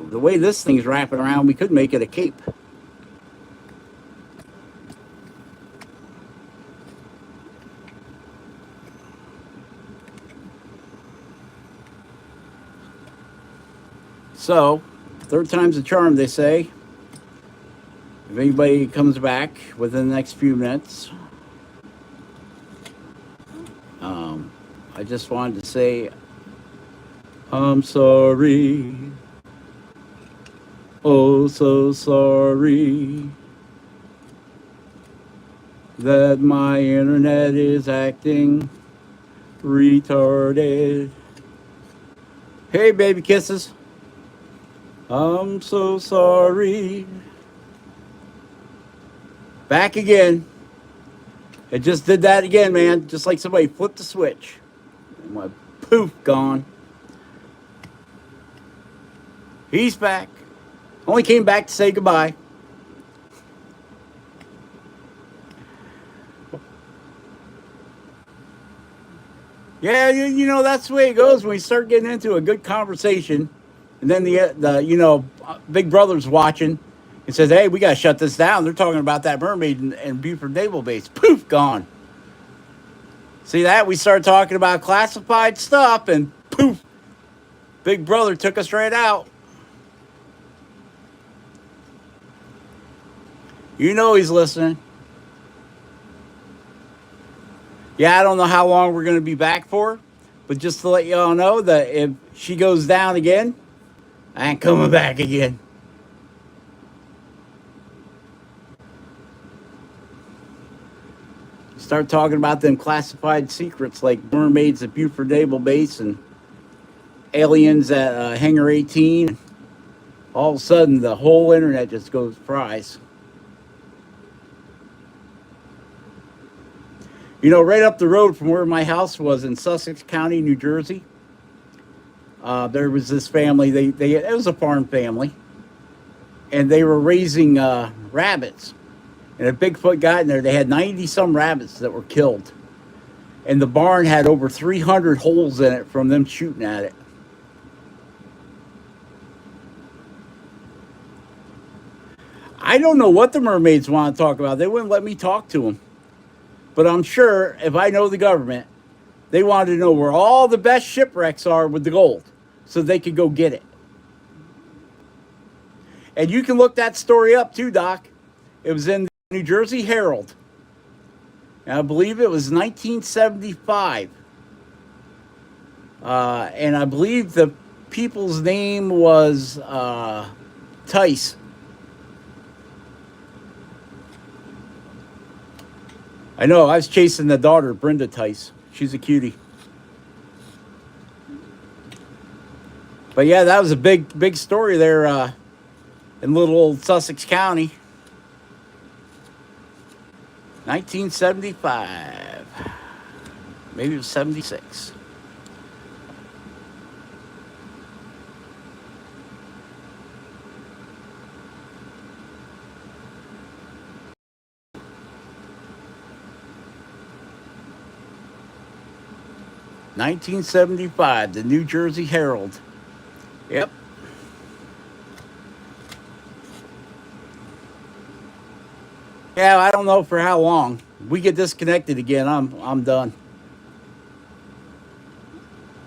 the way this thing's wrapping around, we could make it a cape. So, third time's a charm, they say. If anybody comes back within the next few minutes, I just wanted to say, I'm sorry. Oh, so sorry that my internet is acting retarded. Hey, baby kisses. I'm so sorry. Back again. It just did that again, man. Just like somebody flipped the switch. And my poof, gone. He's back. Only came back to say goodbye. Yeah, you know, that's the way it goes when we start getting into a good conversation. And then the Big Brother's watching and says, hey, we got to shut this down. They're talking about that mermaid and Buford Naval Base. Poof, gone. See that? We started talking about classified stuff and poof, Big Brother took us right out. You know he's listening. Yeah, I don't know how long we're going to be back for, but just to let y'all know that if she goes down again, I ain't coming back again. Start talking about them classified secrets like mermaids at Buford Naval Base and aliens at Hangar 18. All of a sudden, the whole internet just goes fries. You know, right up the road from where my house was in Sussex County, New Jersey, there was this family. It was a farm family, and they were raising rabbits. And a Bigfoot got in there. They had 90 some rabbits that were killed, and the barn had over 300 holes in it from them shooting at it. I don't know what the mermaids want to talk about. They wouldn't let me talk to them. But I'm sure if I know the government, they wanted to know where all the best shipwrecks are with the gold so they could go get it. And you can look that story up too, Doc. It was in the New Jersey Herald. And I believe it was 1975. And I believe the people's name was Tice. I know, I was chasing the daughter, Brenda Tice. She's a cutie. But yeah, that was a big story there in little old Sussex County. 1975. Maybe it was 76. $1975, the New Jersey Herald. Yep. Yeah, I don't know for how long. We get disconnected again, I'm done.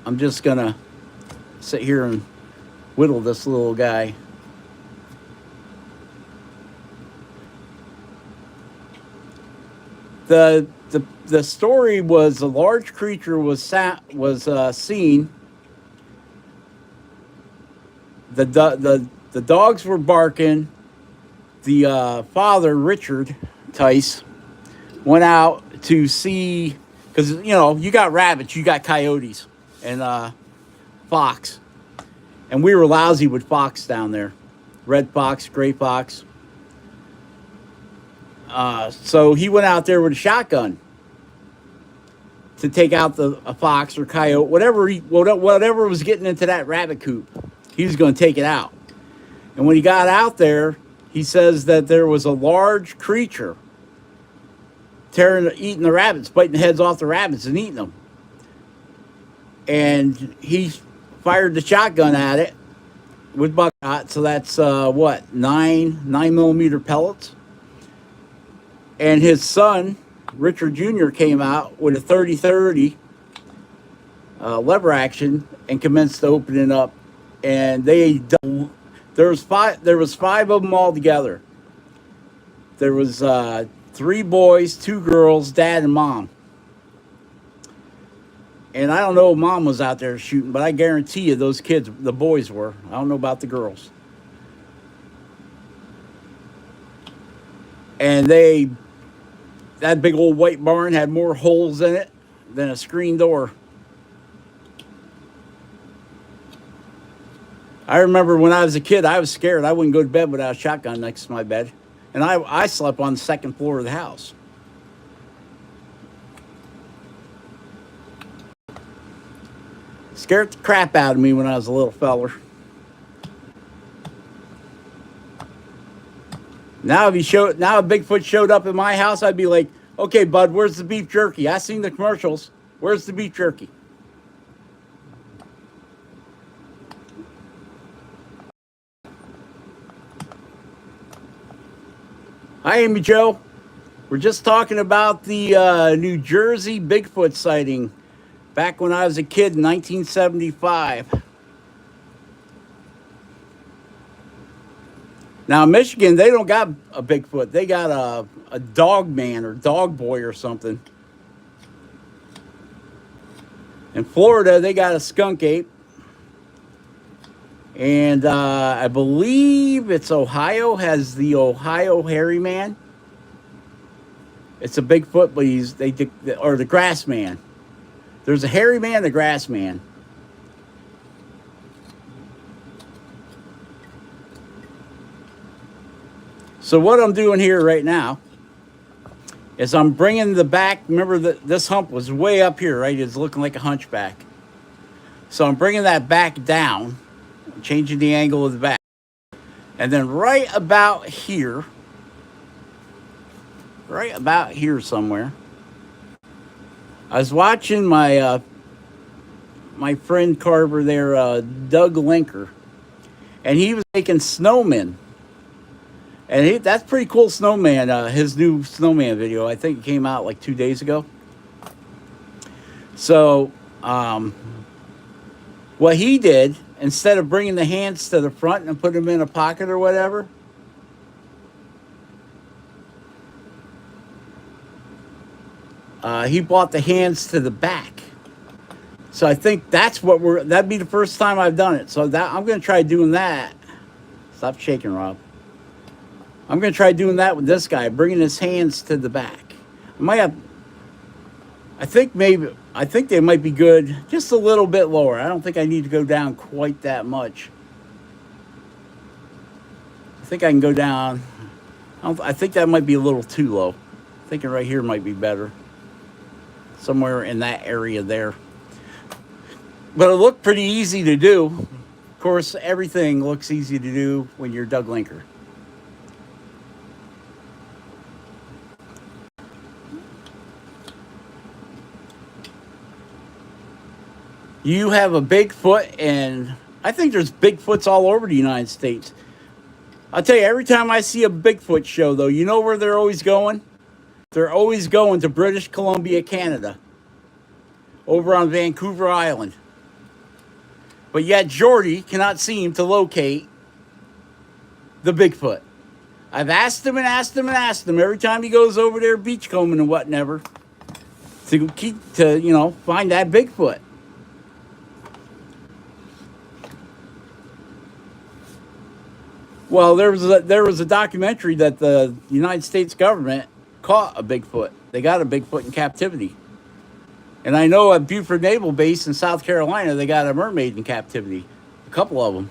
I'm just gonna sit here and whittle this little guy. The story was a large creature was seen. The dogs were barking. The father, Richard Tice, went out to see, because you know you got rabbits, you got coyotes, and fox, and we were lousy with fox down there, red fox, gray fox. So he went out there with a shotgun to take out a fox or coyote, whatever was getting into that rabbit coop. He was going to take it out. And when he got out there, he says that there was a large creature eating the rabbits, biting the heads off the rabbits and eating them. And he fired the shotgun at it, with buckshot. So that's what, 9 millimeter pellets. And his son, Richard Jr., came out with a 30-30 lever action and commenced opening up. And there was five of them all together. There was 3 boys, 2 girls, dad and mom. And I don't know if mom was out there shooting, but I guarantee you those kids, the boys were. I don't know about the girls. And that big old white barn had more holes in it than a screen door. I remember when I was a kid, I was scared. I wouldn't go to bed without a shotgun next to my bed. And I slept on the second floor of the house. Scared the crap out of me when I was a little feller. Now if Bigfoot showed up at my house, I'd be like, okay, bud, where's the beef jerky? I seen the commercials. Where's the beef jerky? Hi, Amy Jo. We're just talking about the New Jersey Bigfoot sighting back when I was a kid in 1975. Now, Michigan, they don't got a Bigfoot. They got a dog man or dog boy or something. In Florida, they got a skunk ape. And I believe it's Ohio has the Ohio hairy man. It's a Bigfoot, but or the grass man. There's a hairy man and a grass man. So what I'm doing here right now is I'm bringing the back. Remember that this hump was way up here, right? It's looking like a hunchback. So I'm bringing that back down, changing the angle of the back. And then right about here somewhere, I was watching my friend Carver there, Doug Linker, and he was making snowmen. And that's pretty cool snowman, his new snowman video. I think it came out like 2 days ago. So what he did, instead of bringing the hands to the front and put them in a pocket or whatever, he brought the hands to the back. So I think that'd be the first time I've done it. So I'm going to try doing that. Stop shaking, Rob. I'm going to try doing that with this guy, bringing his hands to the back. I think they might be good just a little bit lower. I don't think I need to go down quite that much. I think I can go down. I think that might be a little too low. Thinking right here might be better. Somewhere in that area there. But it looked pretty easy to do. Of course, everything looks easy to do when you're Doug Linker. You have a Bigfoot, and I think there's Bigfoots all over the United States. I'll tell you, every time I see a Bigfoot show, though, you know where they're always going? They're always going to British Columbia, Canada, over on Vancouver Island. But yet Jordy cannot seem to locate the Bigfoot. I've asked him and asked him and asked him every time he goes over there beachcombing and whatever to find that Bigfoot. Well, there was a documentary that the United States government caught a Bigfoot. They got a Bigfoot in captivity. And I know at Beaufort Naval Base in South Carolina, they got a mermaid in captivity. A couple of them.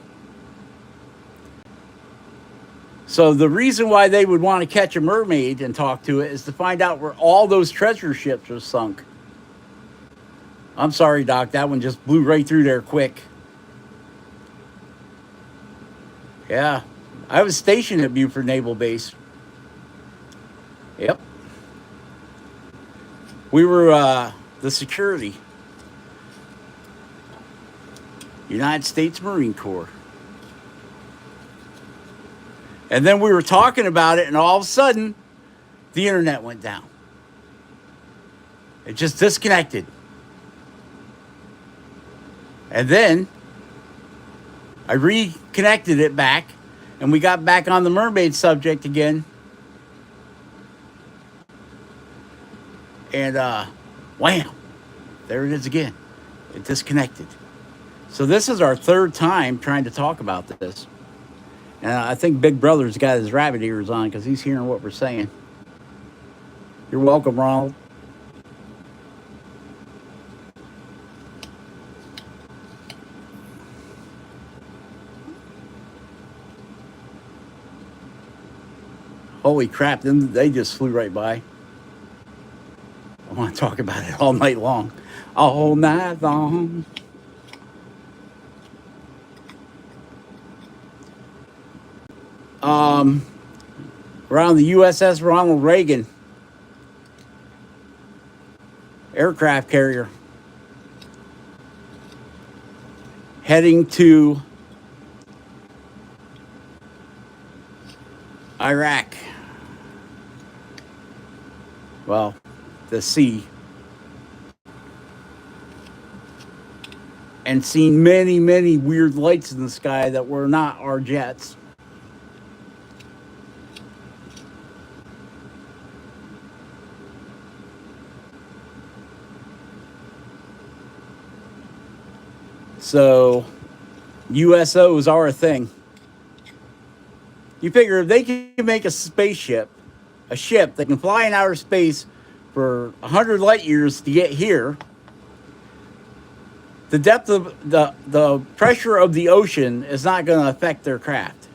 So the reason why they would want to catch a mermaid and talk to it is to find out where all those treasure ships are sunk. I'm sorry, Doc. That one just blew right through there quick. Yeah. I was stationed at Beaufort Naval Base. Yep. We were the security. United States Marine Corps. And then we were talking about it, and all of a sudden, the internet went down. It just disconnected. And then I reconnected it back, and we got back on the mermaid subject again. And wham, there it is again. It disconnected. So this is our third time trying to talk about this. And I think Big Brother's got his rabbit ears on because he's hearing what we're saying. You're welcome, Ronald. Holy crap, then they just flew right by. I want to talk about it all night long. All night long. Around the USS Ronald Reagan aircraft carrier heading to Iraq. Well, the sea. And seen many, many weird lights in the sky that were not our jets. So, USOs are a thing. You figure if they can make a spaceship, a ship that can fly in outer space for 100 light years to get here, the depth of the pressure of the ocean is not going to affect their craft.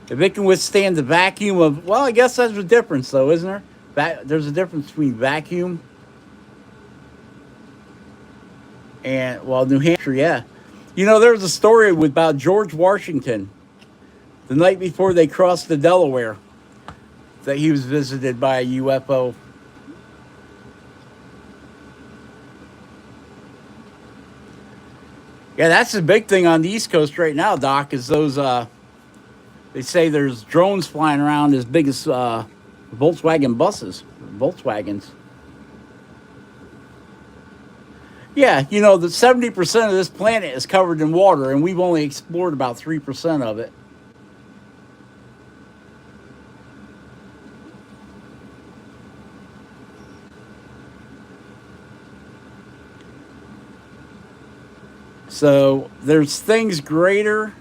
If it can withstand the vacuum of, well, I guess that's a difference though, isn't there? There's a difference between vacuum and, well, New Hampshire, yeah. You know, there's a story about George Washington the night before they crossed the Delaware that he was visited by a UFO. Yeah, that's the big thing on the East Coast right now, Doc, is those, they say there's drones flying around as big as Volkswagen buses, Volkswagens. Yeah, you know, the 70% of this planet is covered in water, and we've only explored about 3% of it. So there's things greater.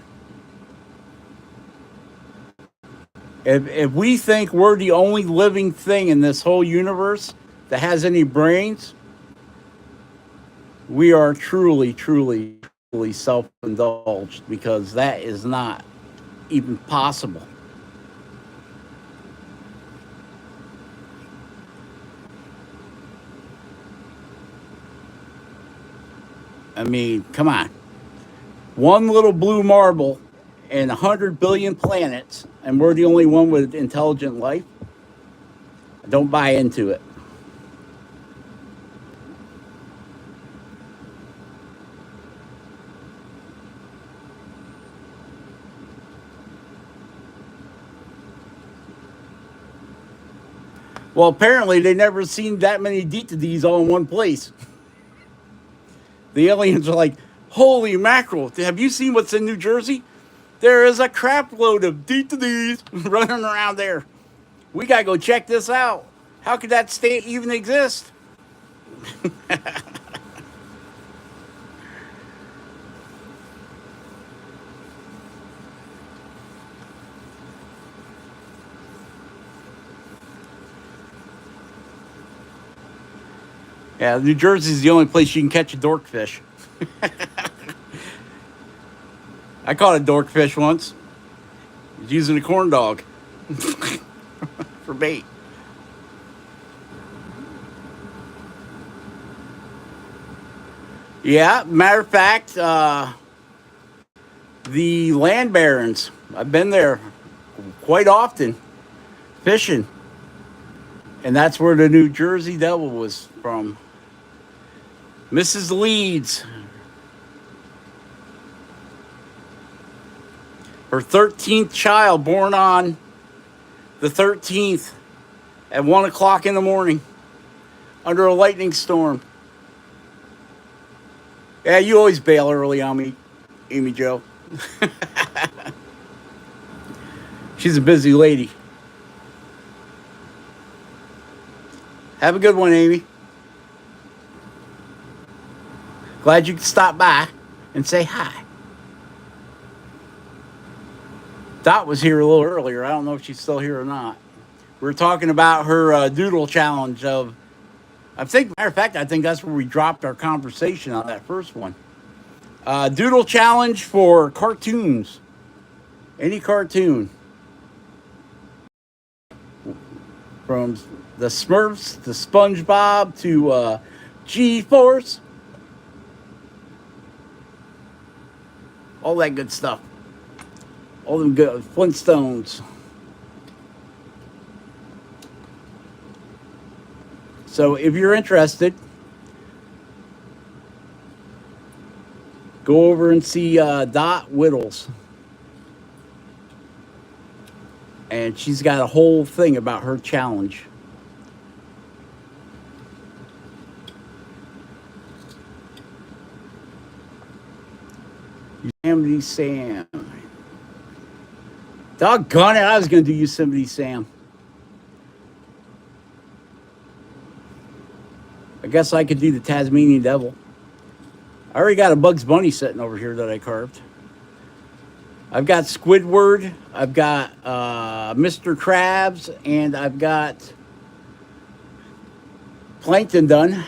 If we think we're the only living thing in this whole universe that has any brains, we are truly, truly, truly self-indulged, because that is not even possible. I mean, come on. One little blue marble and 100 billion planets, and we're the only one with intelligent life? I don't buy into it. Well, apparently they never seen that many DTDs all in one place. The aliens are like, holy mackerel, have you seen what's in New Jersey? There is a crap load of DTDs running around there. We got to go check this out. How could that state even exist? Yeah, New Jersey's the only place you can catch a dorkfish. I caught a dorkfish once. I was using a corn dog for bait. Yeah, matter of fact, the land barons, I've been there quite often fishing. And that's where the New Jersey Devil was from. Mrs. Leeds. Her 13th child, born on the 13th at 1 o'clock in the morning under a lightning storm. Yeah, you always bail early on me, Amy Jo. She's a busy lady. Have a good one, Amy. Glad you could stop by and say hi. Dot was here a little earlier. I don't know if she's still here or not. We were talking about her doodle challenge of, matter of fact, I think that's where we dropped our conversation on that first one. Doodle challenge for cartoons. Any cartoon. From the Smurfs to SpongeBob to G-Force. All that good stuff. All them good Flintstones. So if you're interested, go over and see Dot Whittles. And she's got a whole thing about her challenge. Yosemite Sam. Doggone it, I was going to do Yosemite Sam. I guess I could do the Tasmanian Devil. I already got a Bugs Bunny sitting over here that I carved. I've got Squidward, I've got Mr. Krabs, and I've got Plankton done.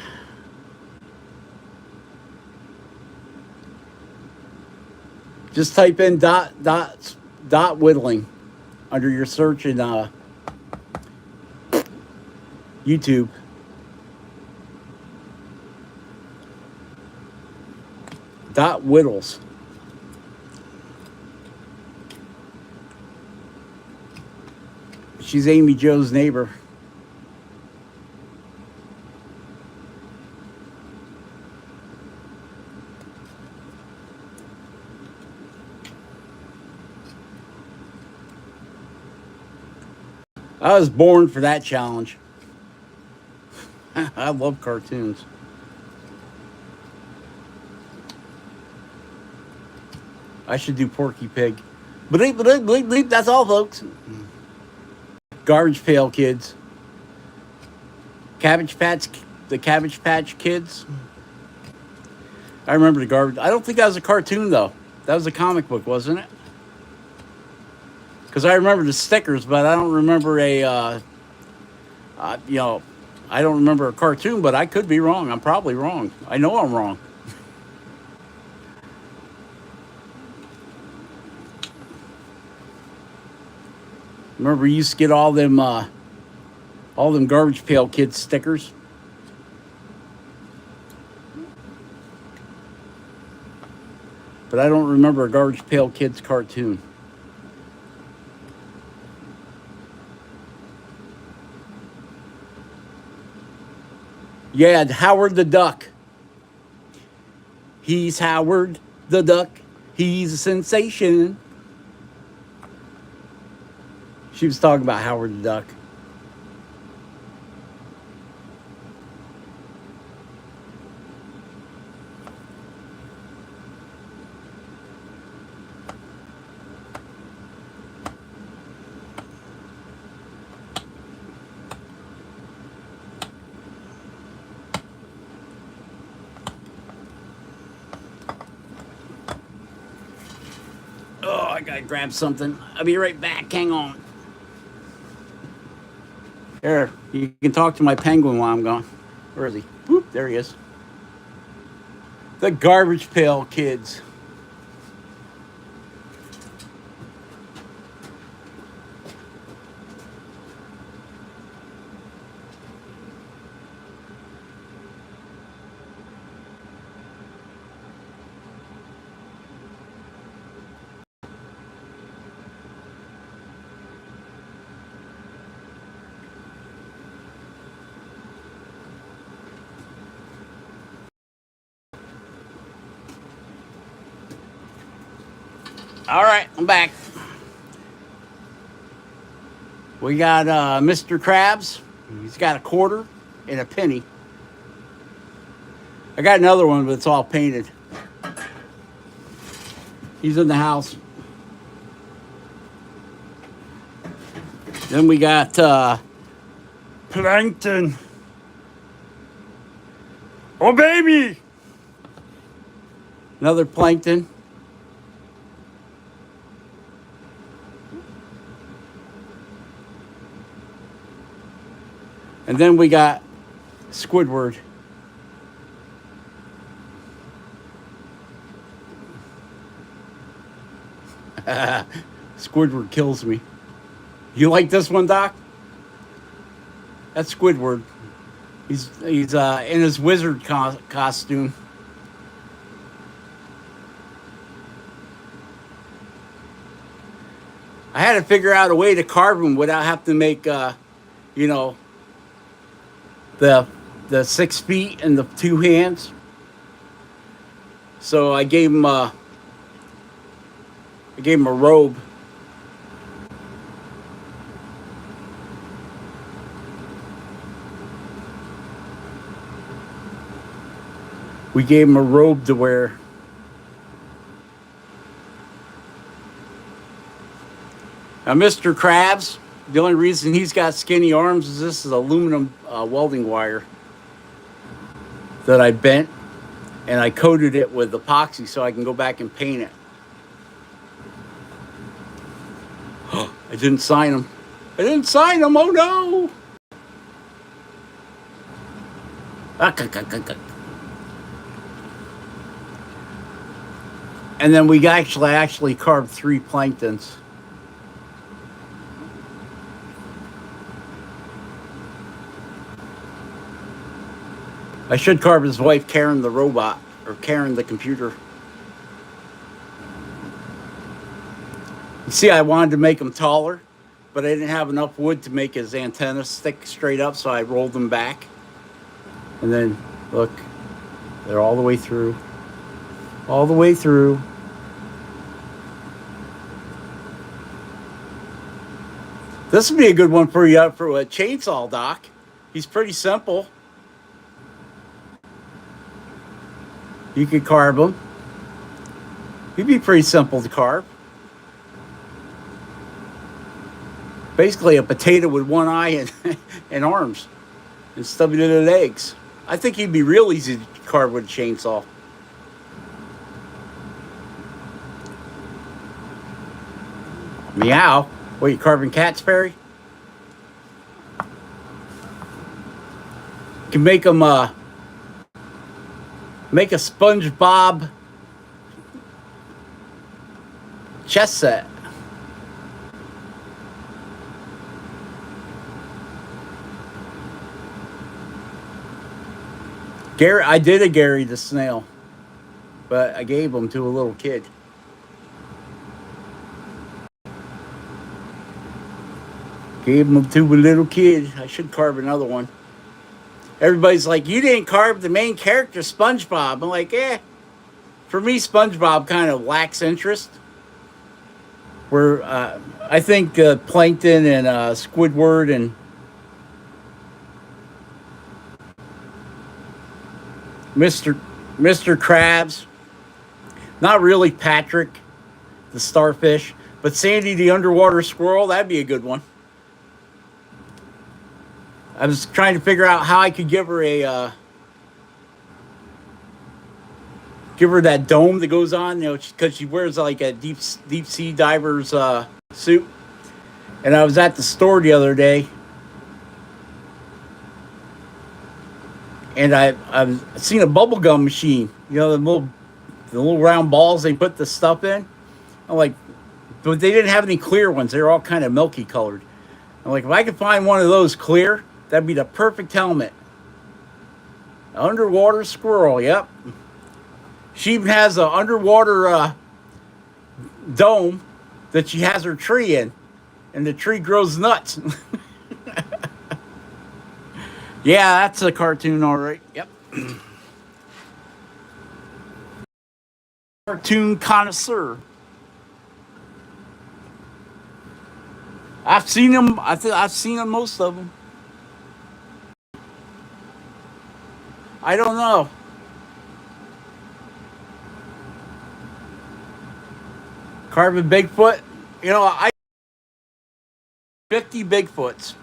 Just type in dot whittling under your search in YouTube. Dot Whittles. She's Amy Jo's neighbor. I was born for that challenge. I love cartoons. I should do Porky Pig. Bleep, bleep, bleep, bleep. That's all, folks. Garbage Pail Kids. The Cabbage Patch Kids. I remember the garbage. I don't think that was a cartoon, though. That was a comic book, wasn't it? Because I remember the stickers, but I don't remember I don't remember a cartoon, but I could be wrong. I'm probably wrong. I know I'm wrong. Remember, you used to get all them Garbage Pail Kids stickers. But I don't remember a Garbage Pail Kids cartoon. Yeah, Howard the Duck. He's Howard the Duck. He's a sensation. She was talking about Howard the Duck. Oh, I gotta grab something. I'll be right back. Hang on. There, you can talk to my penguin while I'm gone. Where is he? Whoop, there he is. The Garbage Pail Kids. All right, I'm back. We got Mr. Krabs. He's got a quarter and a penny. I got another one, but it's all painted. He's in the house. Then we got Plankton. Oh, baby! Another Plankton. And then we got Squidward. Squidward kills me. You like this one, Doc? That's Squidward. He's in his wizard costume. I had to figure out a way to carve him without having to make, you know, the 6 feet and the 2 hands. So I gave him a robe. We gave him a robe to wear. Now, Mr. Krabs, the only reason he's got skinny arms is this is aluminum welding wire that I bent, and I coated it with epoxy so I can go back and paint it. I didn't sign him. I didn't sign him. Oh no! And then we actually carved 3 planktons. I should carve his wife, Karen the robot, or Karen the computer. You see, I wanted to make him taller, but I didn't have enough wood to make his antennas stick straight up, so I rolled them back. And then, look, they're all the way through. All the way through. This would be a good one for you for a chainsaw, Doc. He's pretty simple. You could carve him. He'd be pretty simple to carve. Basically a potato with 1 eye and, and arms and stubby little legs. I think he'd be real easy to carve with a chainsaw. Meow. What, you carving cats, Perry? You can make them make a SpongeBob chess set. Gary, I did a Gary the snail, but I gave him to a little kid. Gave him to a little kid. I should carve another one. Everybody's like, you didn't carve the main character, SpongeBob. I'm like, for me, SpongeBob kind of lacks interest. Where I think Plankton and Squidward and Mr. Krabs, not really Patrick, the starfish, but Sandy the underwater squirrel, that'd be a good one. I was trying to figure out how I could give her that dome that goes on, because she wears like a deep sea diver's suit. And I was at the store the other day, and I've seen a bubblegum machine. The little round balls they put the stuff in. I'm like, but they didn't have any clear ones. They were all kind of milky colored. I'm like, if I could find one of those clear, that'd be the perfect helmet. Underwater squirrel, yep. She even has an underwater dome that she has her tree in, and the tree grows nuts. Yeah, that's a cartoon, all right. Yep. Cartoon connoisseur. I've seen them. I've seen them, most of them. I don't know. Carving Bigfoot. You know, I 50 Bigfoots.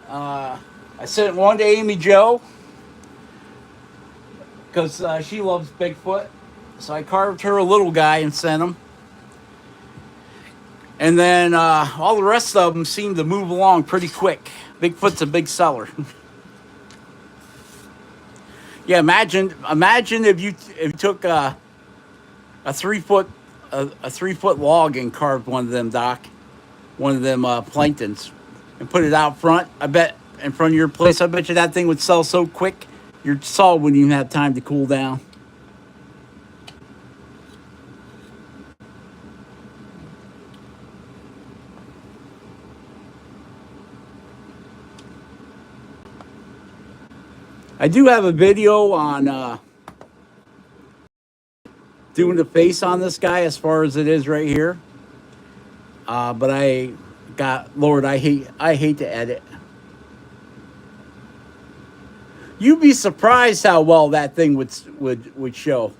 Uh, I sent one to Amy Jo because she loves Bigfoot. So I carved her a little guy and sent him. And then all the rest of them seem to move along pretty quick. Bigfoot's a big seller. Yeah, imagine if you took a 3 foot a 3 foot log and carved one of them, Doc, one of them planktons, and put it out front. I bet in front of your place. I bet you that thing would sell so quick. Your saw wouldn't even have time to cool down. I do have a video on doing the face on this guy as far as it is right here. But I got Lord, I hate to edit. You'd be surprised how well that thing would show.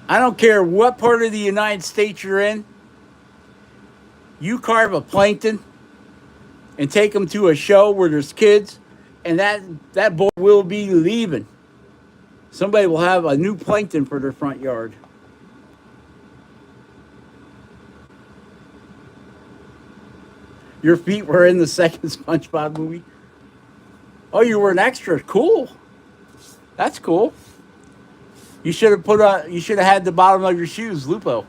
I don't care what part of the United States you're in. You carve a plankton and take them to a show where there's kids, and that boy will be leaving. Somebody will have a new plankton for their front yard. Your feet were in the second SpongeBob movie. Oh, you were an extra. Cool. That's cool. You should have You should have had the bottom of your shoes, Lupo.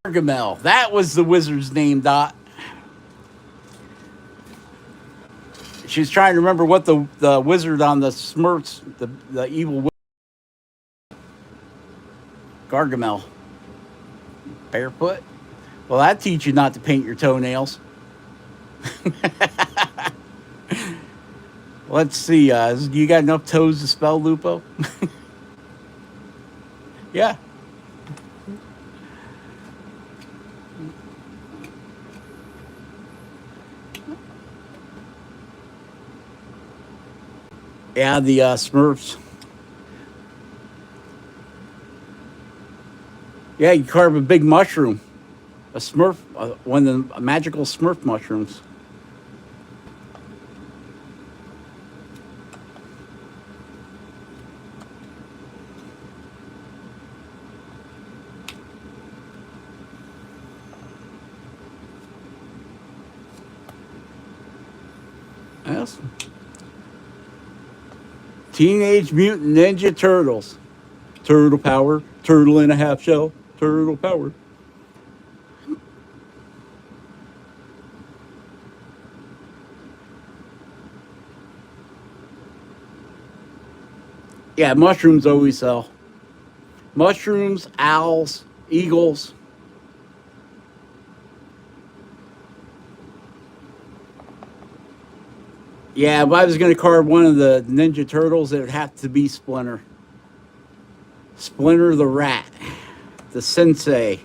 Gargamel. That was the wizard's name, Dot. She was trying to remember what the wizard on the Smurfs, the evil wizard. Gargamel. Barefoot? Well, that teach you not to paint your toenails. Let's see. You got enough toes to spell Lupo? Yeah. Yeah, the Smurfs. Yeah, you carve a big mushroom. A Smurf, one of the magical Smurf mushrooms. Yes. Teenage Mutant Ninja Turtles. Turtle power. Turtle in a half shell. Turtle power. Yeah, mushrooms always sell. Mushrooms, owls, eagles. Yeah, if I was going to carve one of the Ninja Turtles, it would have to be Splinter. Splinter the Rat. The Sensei.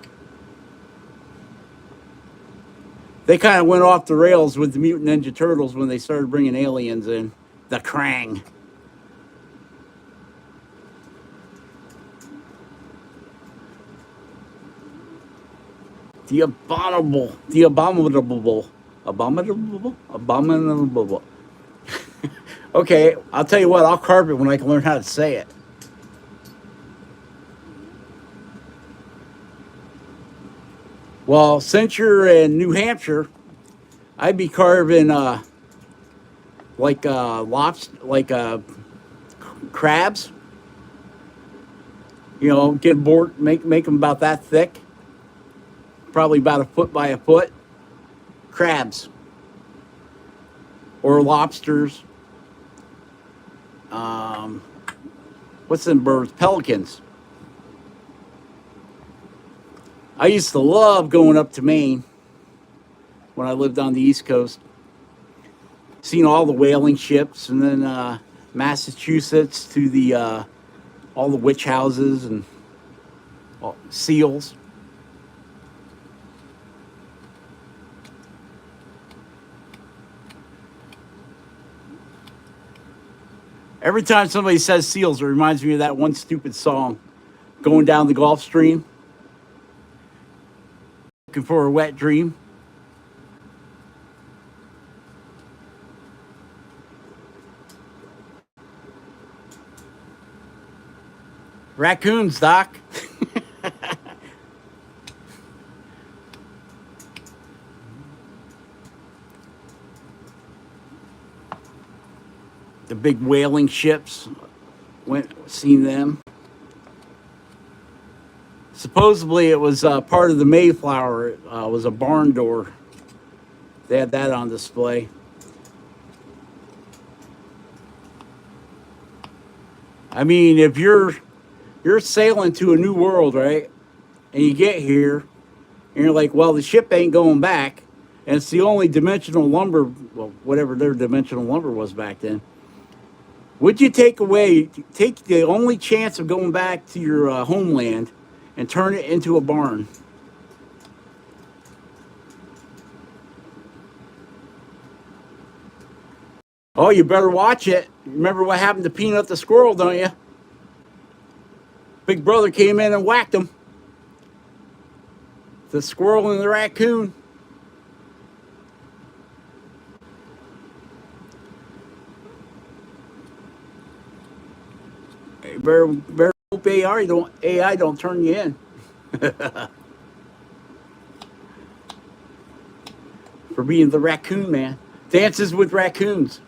They kind of went off the rails with the Mutant Ninja Turtles when they started bringing aliens in. The Krang. The abominable. Okay, I'll tell you what, I'll carve it when I can learn how to say it. Well, since you're in New Hampshire, I'd be carving lobster, crabs. You know, get board, make them about that thick, probably about a foot by a foot. Crabs or lobsters. What's them birds? Pelicans. I used to love going up to Maine when I lived on the East Coast. Seen all the whaling ships, and then Massachusetts to the all the witch houses and seals. Every time somebody says seals, it reminds me of that one stupid song, Going Down the Gulf Stream, Looking for a Wet Dream. Raccoons, Doc. The big whaling ships, seen them. Supposedly it was part of the Mayflower. It was a barn door. They had that on display. I mean, if you're sailing to a new world, right? And you get here, and you're like, well, the ship ain't going back, and it's the only dimensional lumber, well, whatever their dimensional lumber was back then. Would you take the only chance of going back to your homeland and turn it into a barn? Oh, you better watch it. Remember what happened to Peanut the squirrel, don't you? Big Brother came in and whacked him. The squirrel and the raccoon. You better hope AI don't turn you in. For being the raccoon man. Dances with raccoons.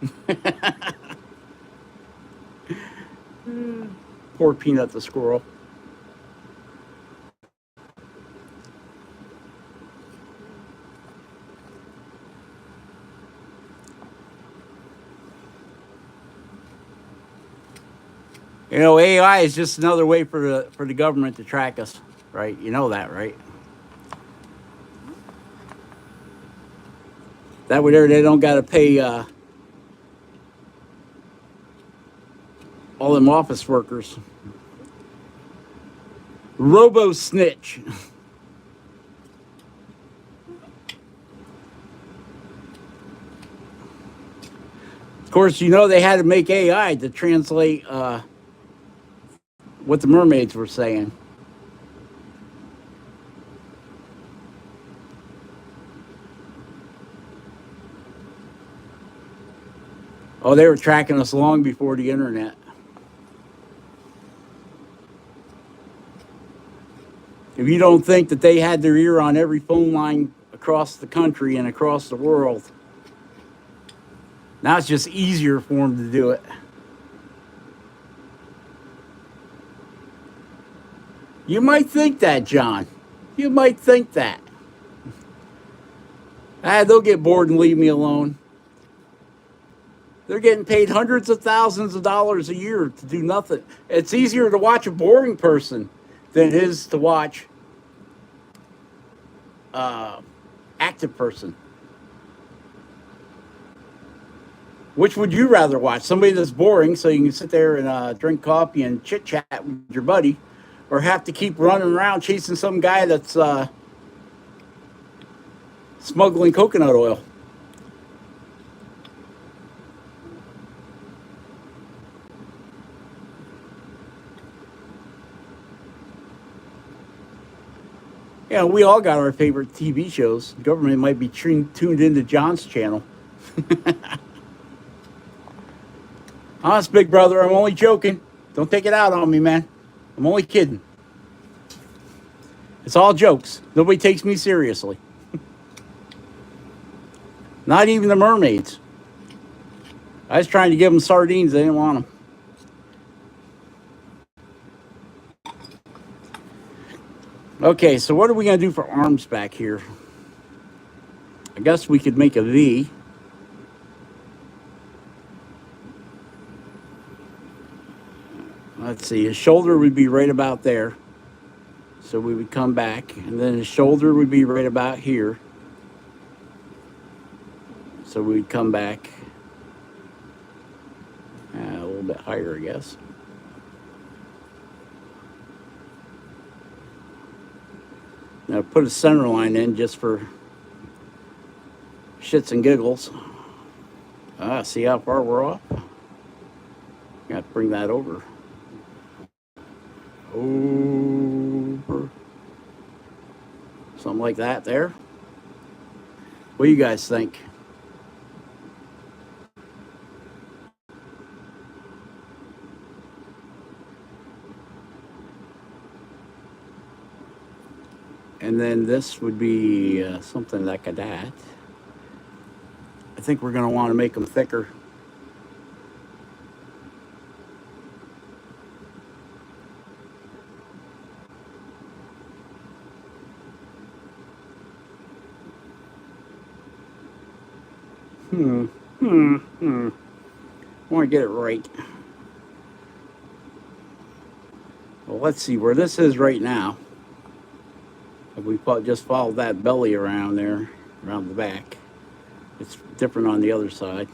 Poor Peanut the squirrel. You know, AI is just another way for the government to track us, right? You know that, right? That way there, they don't got to pay all them office workers. Robo snitch. Of course, you know they had to make AI to translate what the mermaids were saying. Oh, they were tracking us long before the internet. If you don't think that they had their ear on every phone line across the country and across the world, now it's just easier for them to do it. You might think that, John. You might think that. They'll get bored and leave me alone. They're getting paid hundreds of thousands of dollars a year to do nothing. It's easier to watch a boring person than it is to watch active person. Which would you rather watch? Somebody that's boring so you can sit there and drink coffee and chit chat with your buddy, or have to keep running around chasing some guy that's smuggling coconut oil? Yeah, we all got our favorite TV shows. The government might be tuned into John's channel. Honest, Big Brother, I'm only joking. Don't take it out on me, man. I'm only kidding. It's all jokes. Nobody takes me seriously. Not even the mermaids. I was trying to give them sardines. They didn't want them. Okay, so what are we going to do for arms back here? I guess we could make a V. Let's see, his shoulder would be right about there. So we would come back, and then his shoulder would be right about here. So we'd come back a little bit higher, I guess. Now put a center line in just for shits and giggles. See how far we're off? Got to bring that over. Over. Something like that there. What do you guys think? And then this would be something like that. I think we're going to want to make them thicker. I want to get it right. Well, let's see where this is right now. If we just followed that belly around there, around the back. It's different on the other side.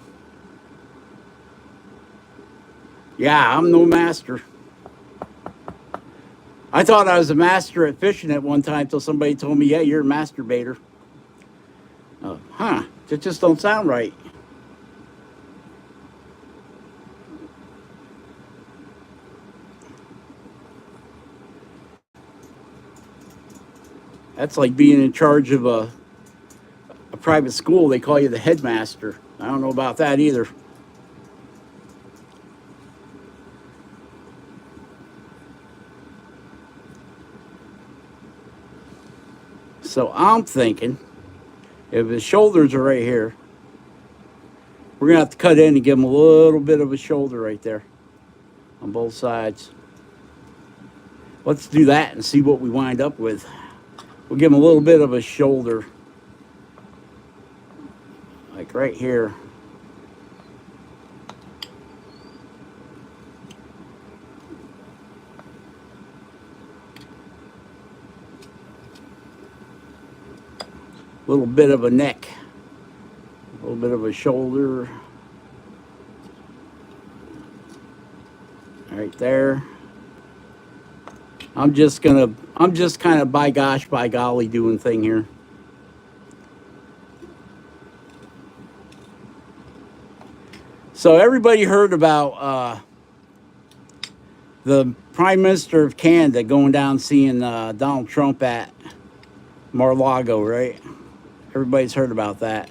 Yeah, I'm no master. I thought I was a master at fishing at one time till somebody told me, yeah, you're a masturbator. It just don't sound right. That's like being in charge of a private school. They call you the headmaster. I don't know about that either. So I'm thinking, if his shoulders are right here, we're going to have to cut in and give him a little bit of a shoulder right there on both sides. Let's do that and see what we wind up with. We'll give him a little bit of a shoulder, like right here. A little bit of a neck, a little bit of a shoulder, right there. I'm just kind of by gosh, by golly doing thing here. So everybody heard about the Prime Minister of Canada going down seeing Donald Trump at Mar-a-Lago, right? Everybody's heard about that.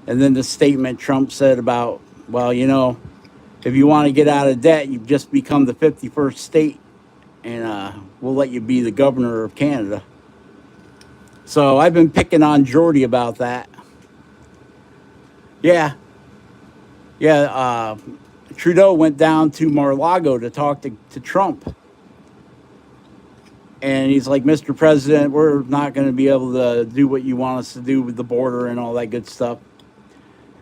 And then the statement Trump said about, well, you know, if you want to get out of debt, you've just become the 51st state, and we'll let you be the governor of Canada. So I've been picking on Jordy about that. Yeah. Trudeau went down to Mar-a-Lago to talk to Trump. And he's like, Mr. President, we're not going to be able to do what you want us to do with the border and all that good stuff.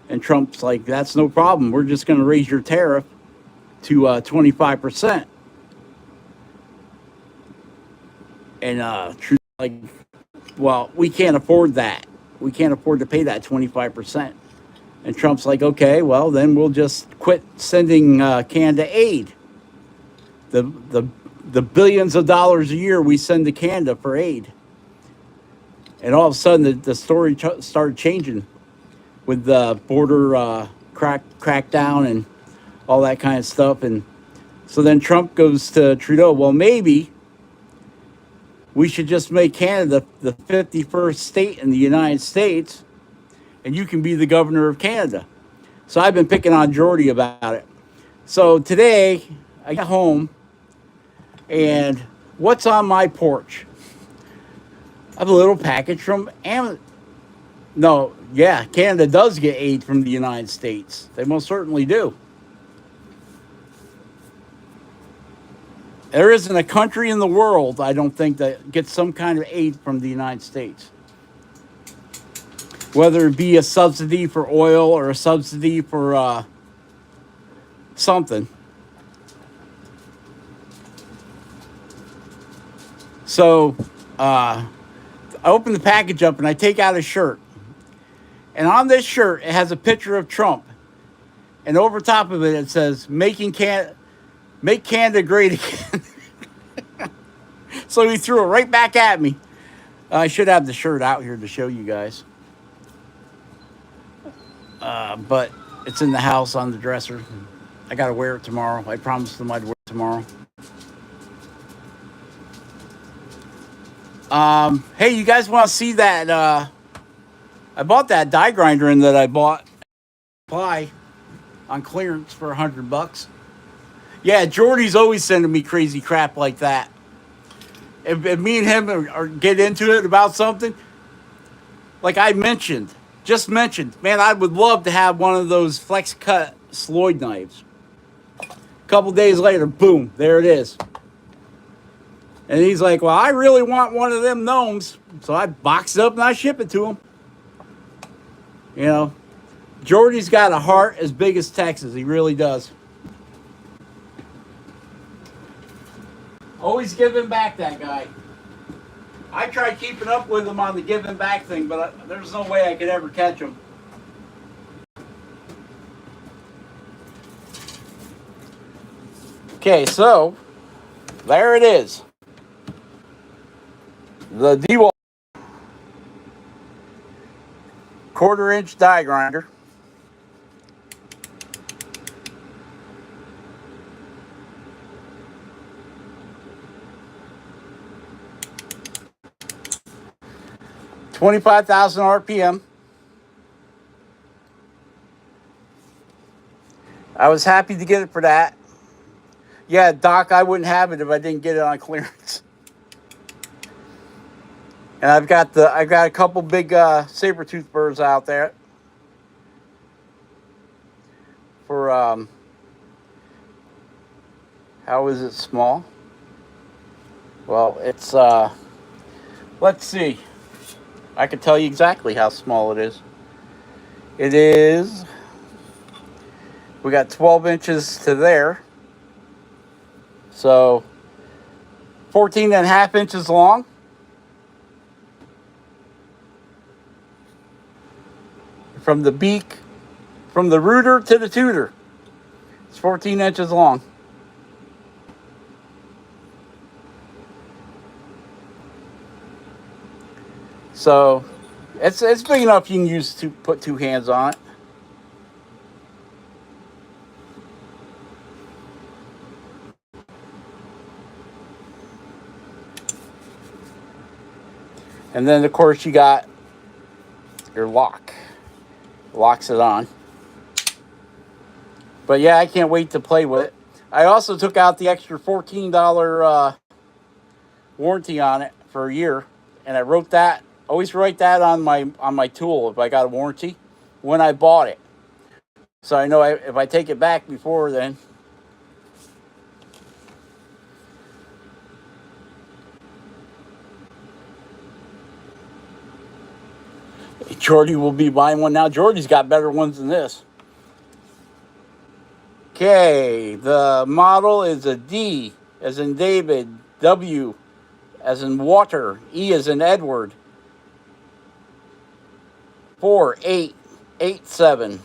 And Trump's like, that's no problem. We're just going to raise your tariff to 25%. And Trudeau's like, well, we can't afford that. We can't afford to pay that 25%. And Trump's like, okay, well, then we'll just quit sending Canada aid. The billions of dollars a year we send to Canada for aid. And all of a sudden, the story started changing with the border crackdown and all that kind of stuff. And so then Trump goes to Trudeau, well, maybe we should just make Canada the 51st state in the United States, and you can be the governor of Canada. So I've been picking on Jordy about it. So today, I got home, and what's on my porch? I have a little package from Amazon. No, yeah, Canada does get aid from the United States. They most certainly do. There isn't a country in the world, I don't think, that gets some kind of aid from the United States. Whether it be a subsidy for oil or a subsidy for something. So I open the package up and I take out a shirt. And on this shirt, it has a picture of Trump. And over top of it, it says, Make Canada great again. So he threw it right back at me. I should have the shirt out here to show you guys, but it's in the house on the dresser. I got to wear it tomorrow. I promised them I'd wear it tomorrow. Hey, you guys want to see that? I bought that die grinder in that I bought supply on clearance for $100. Yeah, Jordy's always sending me crazy crap like that. If me and him are get into it about something, like I just mentioned, man, I would love to have one of those flex cut Sloyd knives. A couple days later, boom, there it is. And he's like, well, I really want one of them gnomes. So I box it up and I ship it to him. You know, Jordy's got a heart as big as Texas. He really does. Always giving back, that guy. I tried keeping up with him on the giving back thing, but there's no way I could ever catch him. Okay, so there it is. The DeWalt 1/4-inch die grinder. $25,000 RPM. I was happy to get it for that. Yeah, Doc, I wouldn't have it if I didn't get it on clearance. And I've got a couple big saber-tooth birds out there for how is it small? Well, it's let's see. I can tell you exactly how small it is. It is, we got 12 inches to there. So 14.5 inches long. From the beak, from the rooter to the tutor. It's 14 inches long. So it's big enough you can use to put two hands on it. And then of course you got your lock. Locks it on. But yeah, I can't wait to play with it. I also took out the extra $14 warranty on it for a year, and I wrote that. Always write that on my tool if I got a warranty when I bought it, so I know if I take it back before then. Jordy will be buying one now. Jordy's got better ones than this. Okay, the model is a D as in David, W as in water, E as in Edward, 4887,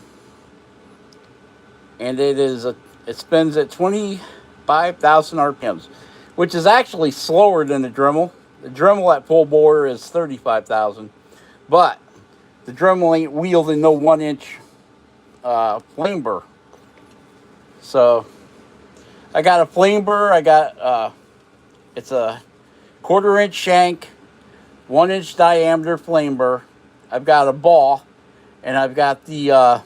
and it spins at 25,000 RPMs, which is actually slower than the Dremel. The Dremel at full bore is 35,000, but the Dremel ain't wielding no 1-inch flame burr. So I got a flame burr. I got it's a 1/4-inch shank, 1-inch diameter flame burr. I've got a ball, and I've got the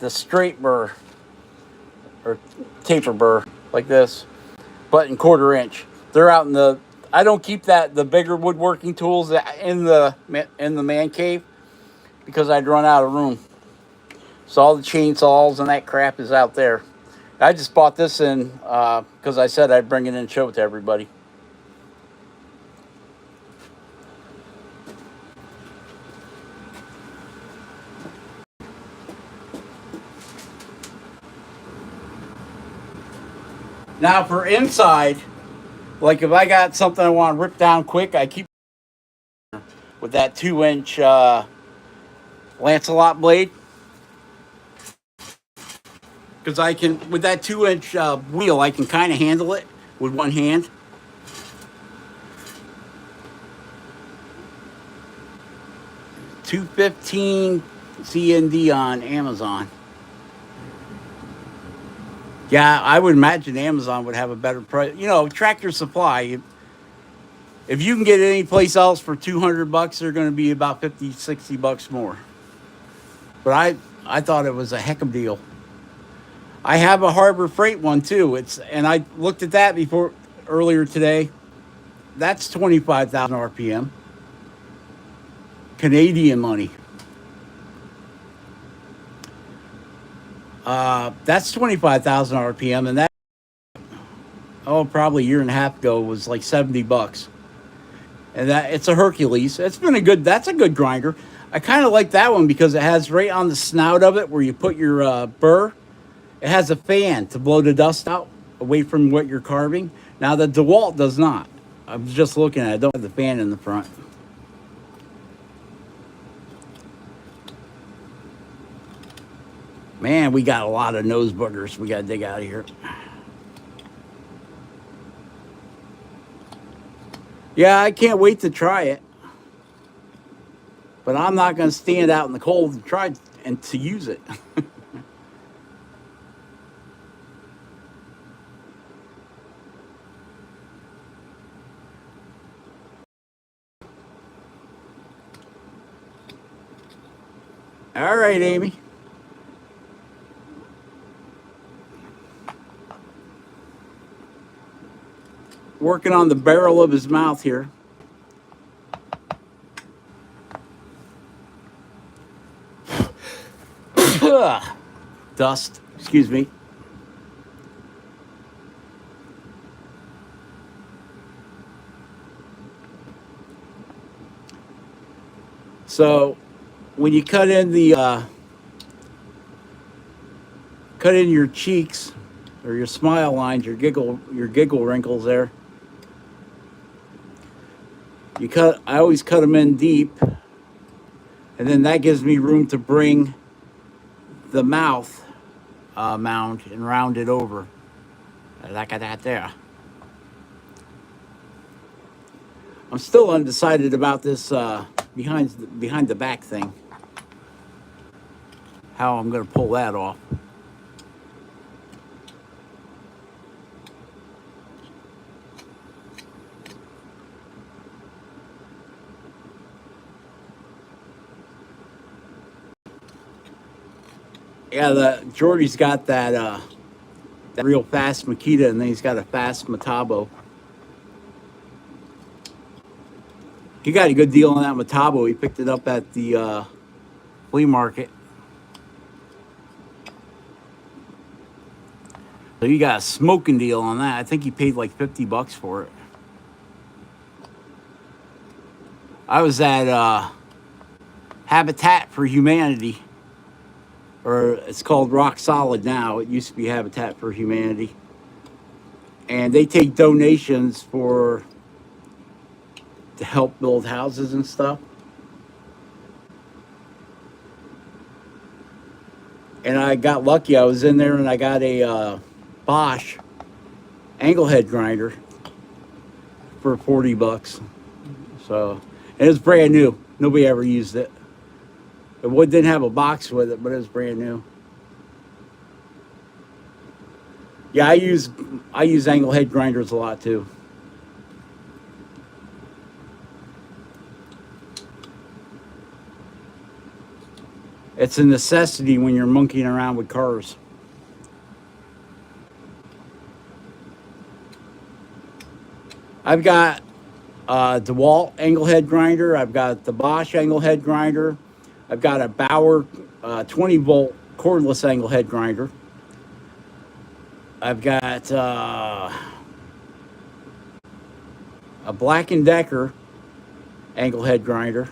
straight burr or taper burr like this, but in 1/4-inch. They're out in the. I don't keep the bigger woodworking tools in the man cave because I'd run out of room. So all the chainsaws and that crap is out there. I just bought this in because I said I'd bring it in and show it to everybody. Now for inside, like if I got something I want to rip down quick, I keep with that 2-inch Lancelot blade. Because I can, with that 2-inch wheel, I can kind of handle it with one hand. $215 CND on Amazon. Yeah, I would imagine Amazon would have a better price. You know, Tractor Supply. If you can get it any place else for $200, they're going to be about 50, $60 more. But I thought it was a heck of a deal. I have a Harbor Freight one too. And I looked at that before earlier today. That's 25,000 RPM. Canadian money. That's 25,000 RPM, and that probably a year and a half ago was like $70. And that it's a Hercules. That's a good grinder. I kind of like that one because it has right on the snout of it where you put your burr. It has a fan to blow the dust out away from what you're carving. Now the DeWalt does not. I'm just looking at it. I don't have the fan in the front. Man, we got a lot of nose boogers we got to dig out of here. Yeah, I can't wait to try it. But I'm not going to stand out in the cold to try and to use it. All right, Amy. Working on the barrel of his mouth here. Dust, excuse me. So when you cut in your cheeks or your smile lines, your giggle wrinkles there, I always cut them in deep, and then that gives me room to bring the mouth mound and round it over like that there. I'm still undecided about this behind the back thing, how I'm going to pull that off. Yeah, Jordy's got that real fast Makita, and then he's got a fast Metabo. He got a good deal on that Metabo. He picked it up at the flea market. So he got a smoking deal on that. I think he paid like $50 for it. I was at Habitat for Humanity, or it's called Rock Solid now. It used to be Habitat for Humanity. And they take donations to help build houses and stuff. And I got lucky. I was in there and I got a Bosch anglehead grinder for $40. So, and it was brand new. Nobody ever used it. It didn't have a box with it, but it was brand new. Yeah, I use anglehead grinders a lot too. It's a necessity when you're monkeying around with cars. I've got DeWalt anglehead grinder. I've got the Bosch anglehead grinder. I've got a Bauer 20-volt cordless anglehead grinder. I've got a Black & Decker anglehead grinder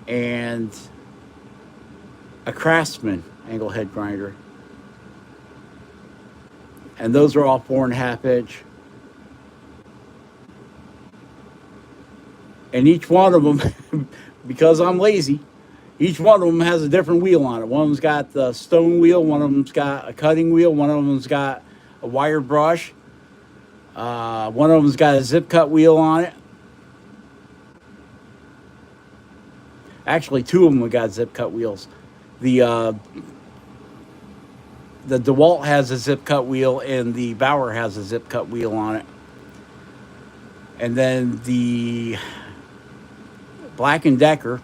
and a Craftsman anglehead grinder. And those are all 4.5 inch. And each one of them, because I'm lazy, each one of them has a different wheel on it. One of them's got the stone wheel, one of them's got a cutting wheel, one of them's got a wire brush, one of them's got a zip cut wheel on it. Actually, two of them got zip cut wheels. The uh, the DeWalt has a zip cut wheel, and the Bauer has a zip cut wheel on it. And then the Black and Decker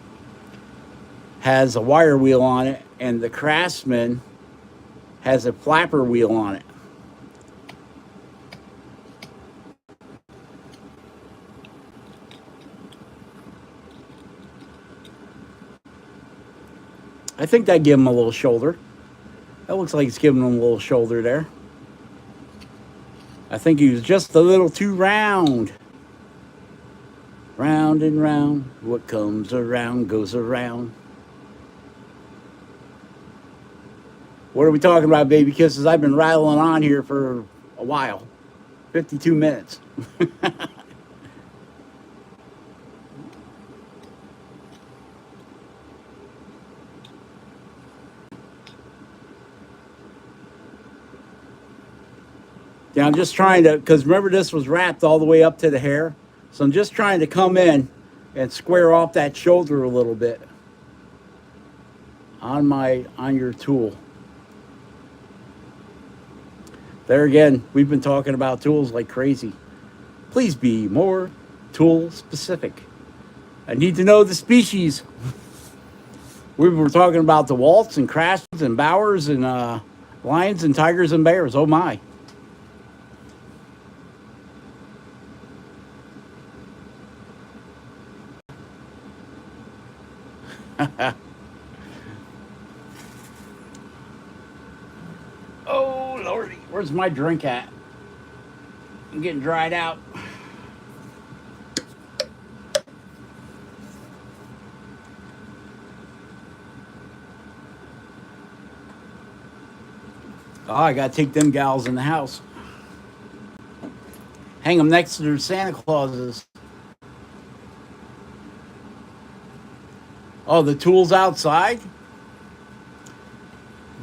has a wire wheel on it, and the Craftsman has a flapper wheel on it. I think that give him a little shoulder. That looks like it's giving him a little shoulder there. I think he was just a little too round. Round and round, what comes around goes around. What are we talking about, baby kisses? I've been rattling on here for a while. 52 minutes. Yeah, I'm just trying to, because remember this was wrapped all the way up to the hair. So I'm just trying to come in and square off that shoulder a little bit on your tool. There again, we've been talking about tools like crazy. Please be more tool specific. I need to know the species. We were talking about DeWalts and Craftsmans and Bowers and lions and tigers and bears. Oh my. Oh lordy, where's my drink at? I'm getting dried out. Oh, I gotta take them gals in the house. Hang them next to their Santa Clauses. Oh, the tools outside?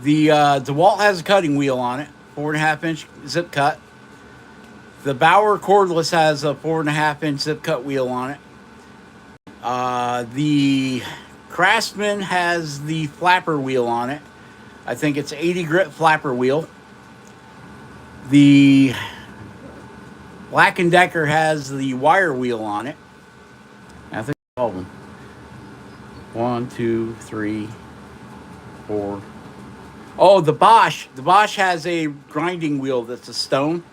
The DeWalt has a cutting wheel on it, 4.5-inch zip cut. The Bauer cordless has a 4.5-inch zip cut wheel on it. The Craftsman has the flapper wheel on it. I think it's 80 grit flapper wheel. The Black and Decker has the wire wheel on it. I think all of them. 1, 2, 3, 4. Oh, the Bosch. The Bosch has a grinding wheel that's a stone,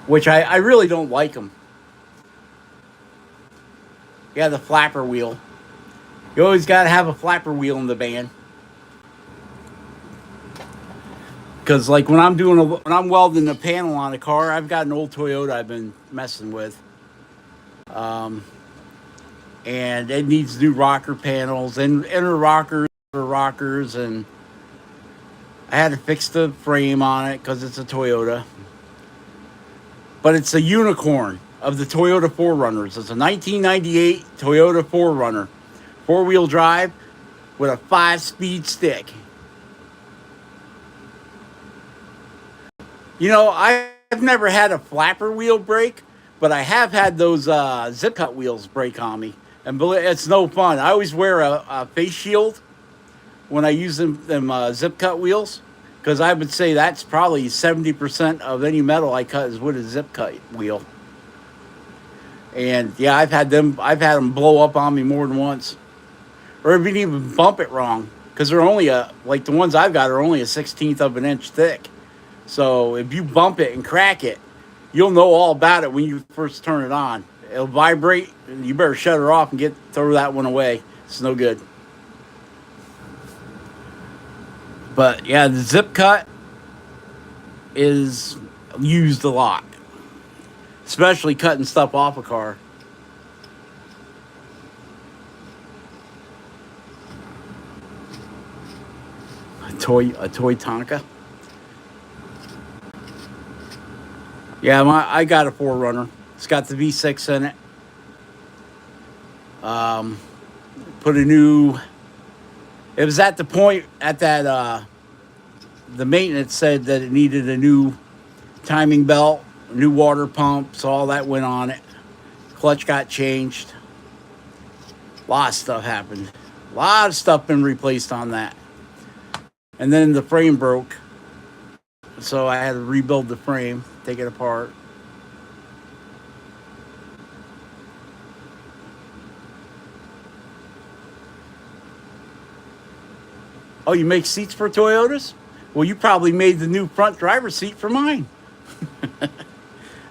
which I really don't like them. Yeah, the flapper wheel. You always got to have a flapper wheel in the band. Because like when I'm welding a panel on a car, I've got an old Toyota I've been messing with. And it needs new rocker panels and inner rockers for rockers, and I had to fix the frame on it because it's a Toyota. But it's a unicorn of the Toyota 4Runners. It's a 1998 Toyota 4Runner. 4-wheel drive with a 5-speed stick. You know, I've never had a flapper wheel break, but I have had those zip cut wheels break on me. And it's no fun. I always wear a face shield when I use them zip cut wheels, because I would say that's probably 70% of any metal I cut is with a zip cut wheel. And yeah, I've had them blow up on me more than once, or even bump it wrong, because they're only like the ones I've got are only a 1/16 of an inch thick. So if you bump it and crack it, you'll know all about it when you first turn it on. It'll vibrate, and you better shut her off and throw that one away. It's no good. But yeah, the zip cut is used a lot, especially cutting stuff off a car. A toy Tonka. Yeah, I got a 4Runner. It's got the V6 in it. Put a new. It was at the point at that the maintenance said that it needed a new timing belt, a new water pump, so all that went on it. Clutch got changed. A lot of stuff happened. A lot of stuff been replaced on that. And then the frame broke. So I had to rebuild the frame, take it apart. Oh, you make seats for Toyotas? Well, you probably made the new front driver's seat for mine.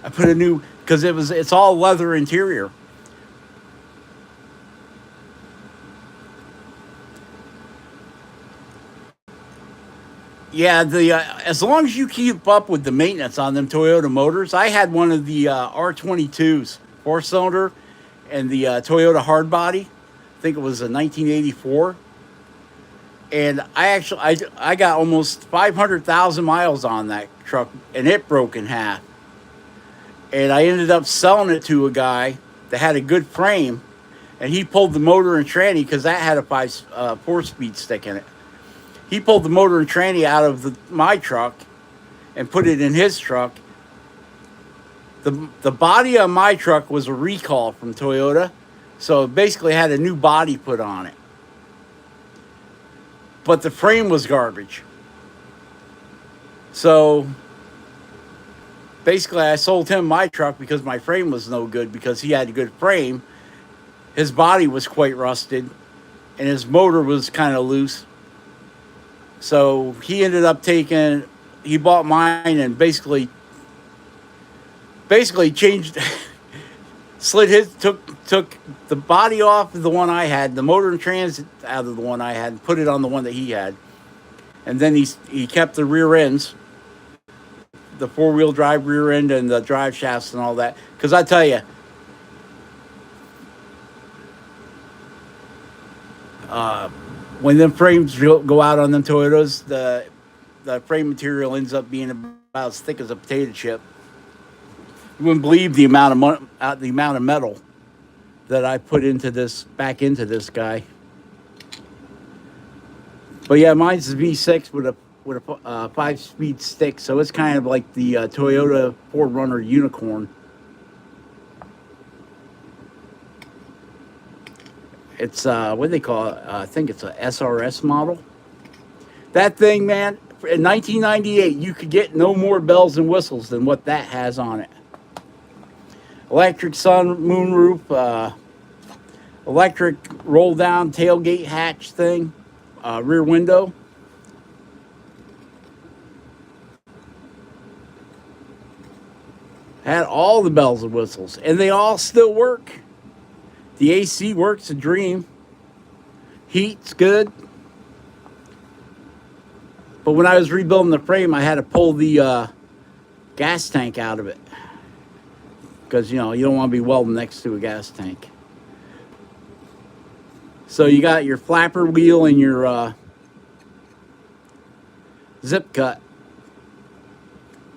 I put a new because it's all leather interior. Yeah, the as long as you keep up with the maintenance on them Toyota motors, I had one of the R22s, 4 cylinder, and the Toyota hardbody. I think it was a 1984, and I got almost 500,000 miles on that truck, and it broke in half. And I ended up selling it to a guy that had a good frame, and he pulled the motor and tranny because that had a 4 speed stick in it. He pulled the motor and tranny out of my truck and put it in his truck. The body on my truck was a recall from Toyota, so it basically had a new body put on it. But the frame was garbage. So basically, I sold him my truck because my frame was no good because he had a good frame. His body was quite rusted, and his motor was kind of loose. So he ended up he bought mine and basically changed, took the body off of the one I had, the motor and trans out of the one I had, and put it on the one that he had. And then he kept the rear ends, the 4-wheel drive rear end and the drive shafts and all that. Because I tell you, when them frames go out on them Toyotas, the frame material ends up being about as thick as a potato chip. You wouldn't believe the amount of metal that I put back into this guy. But yeah, mine's a V6 with a 5-speed stick, so it's kind of like the Toyota 4Runner Unicorn. It's what do they call it? I think it's a SRS model. That thing, man, in 1998, you could get no more bells and whistles than what that has on it. Electric sun moonroof, electric roll down tailgate hatch thing, rear window. Had all the bells and whistles, and they all still work. The AC works a dream. Heat's good. But when I was rebuilding the frame, I had to pull the gas tank out of it. Because, you don't want to be welding next to a gas tank. So you got your flapper wheel and your zip cut.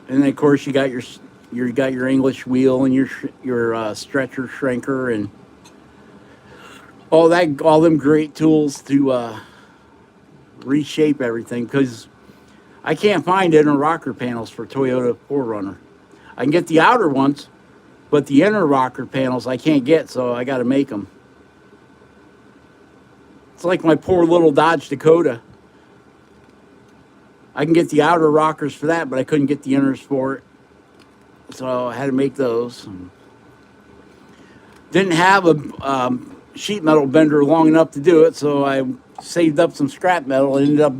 And then, of course, you got your English wheel and your stretcher shrinker and all them great tools to reshape everything, because I can't find inner rocker panels for Toyota 4Runner. I can get the outer ones, but the inner rocker panels I can't get, so I got to make them. It's like my poor little Dodge Dakota. I can get the outer rockers for that, but I couldn't get the inners for it. So I had to make those. Didn't have a sheet metal bender long enough to do it, so I saved up some scrap metal and ended up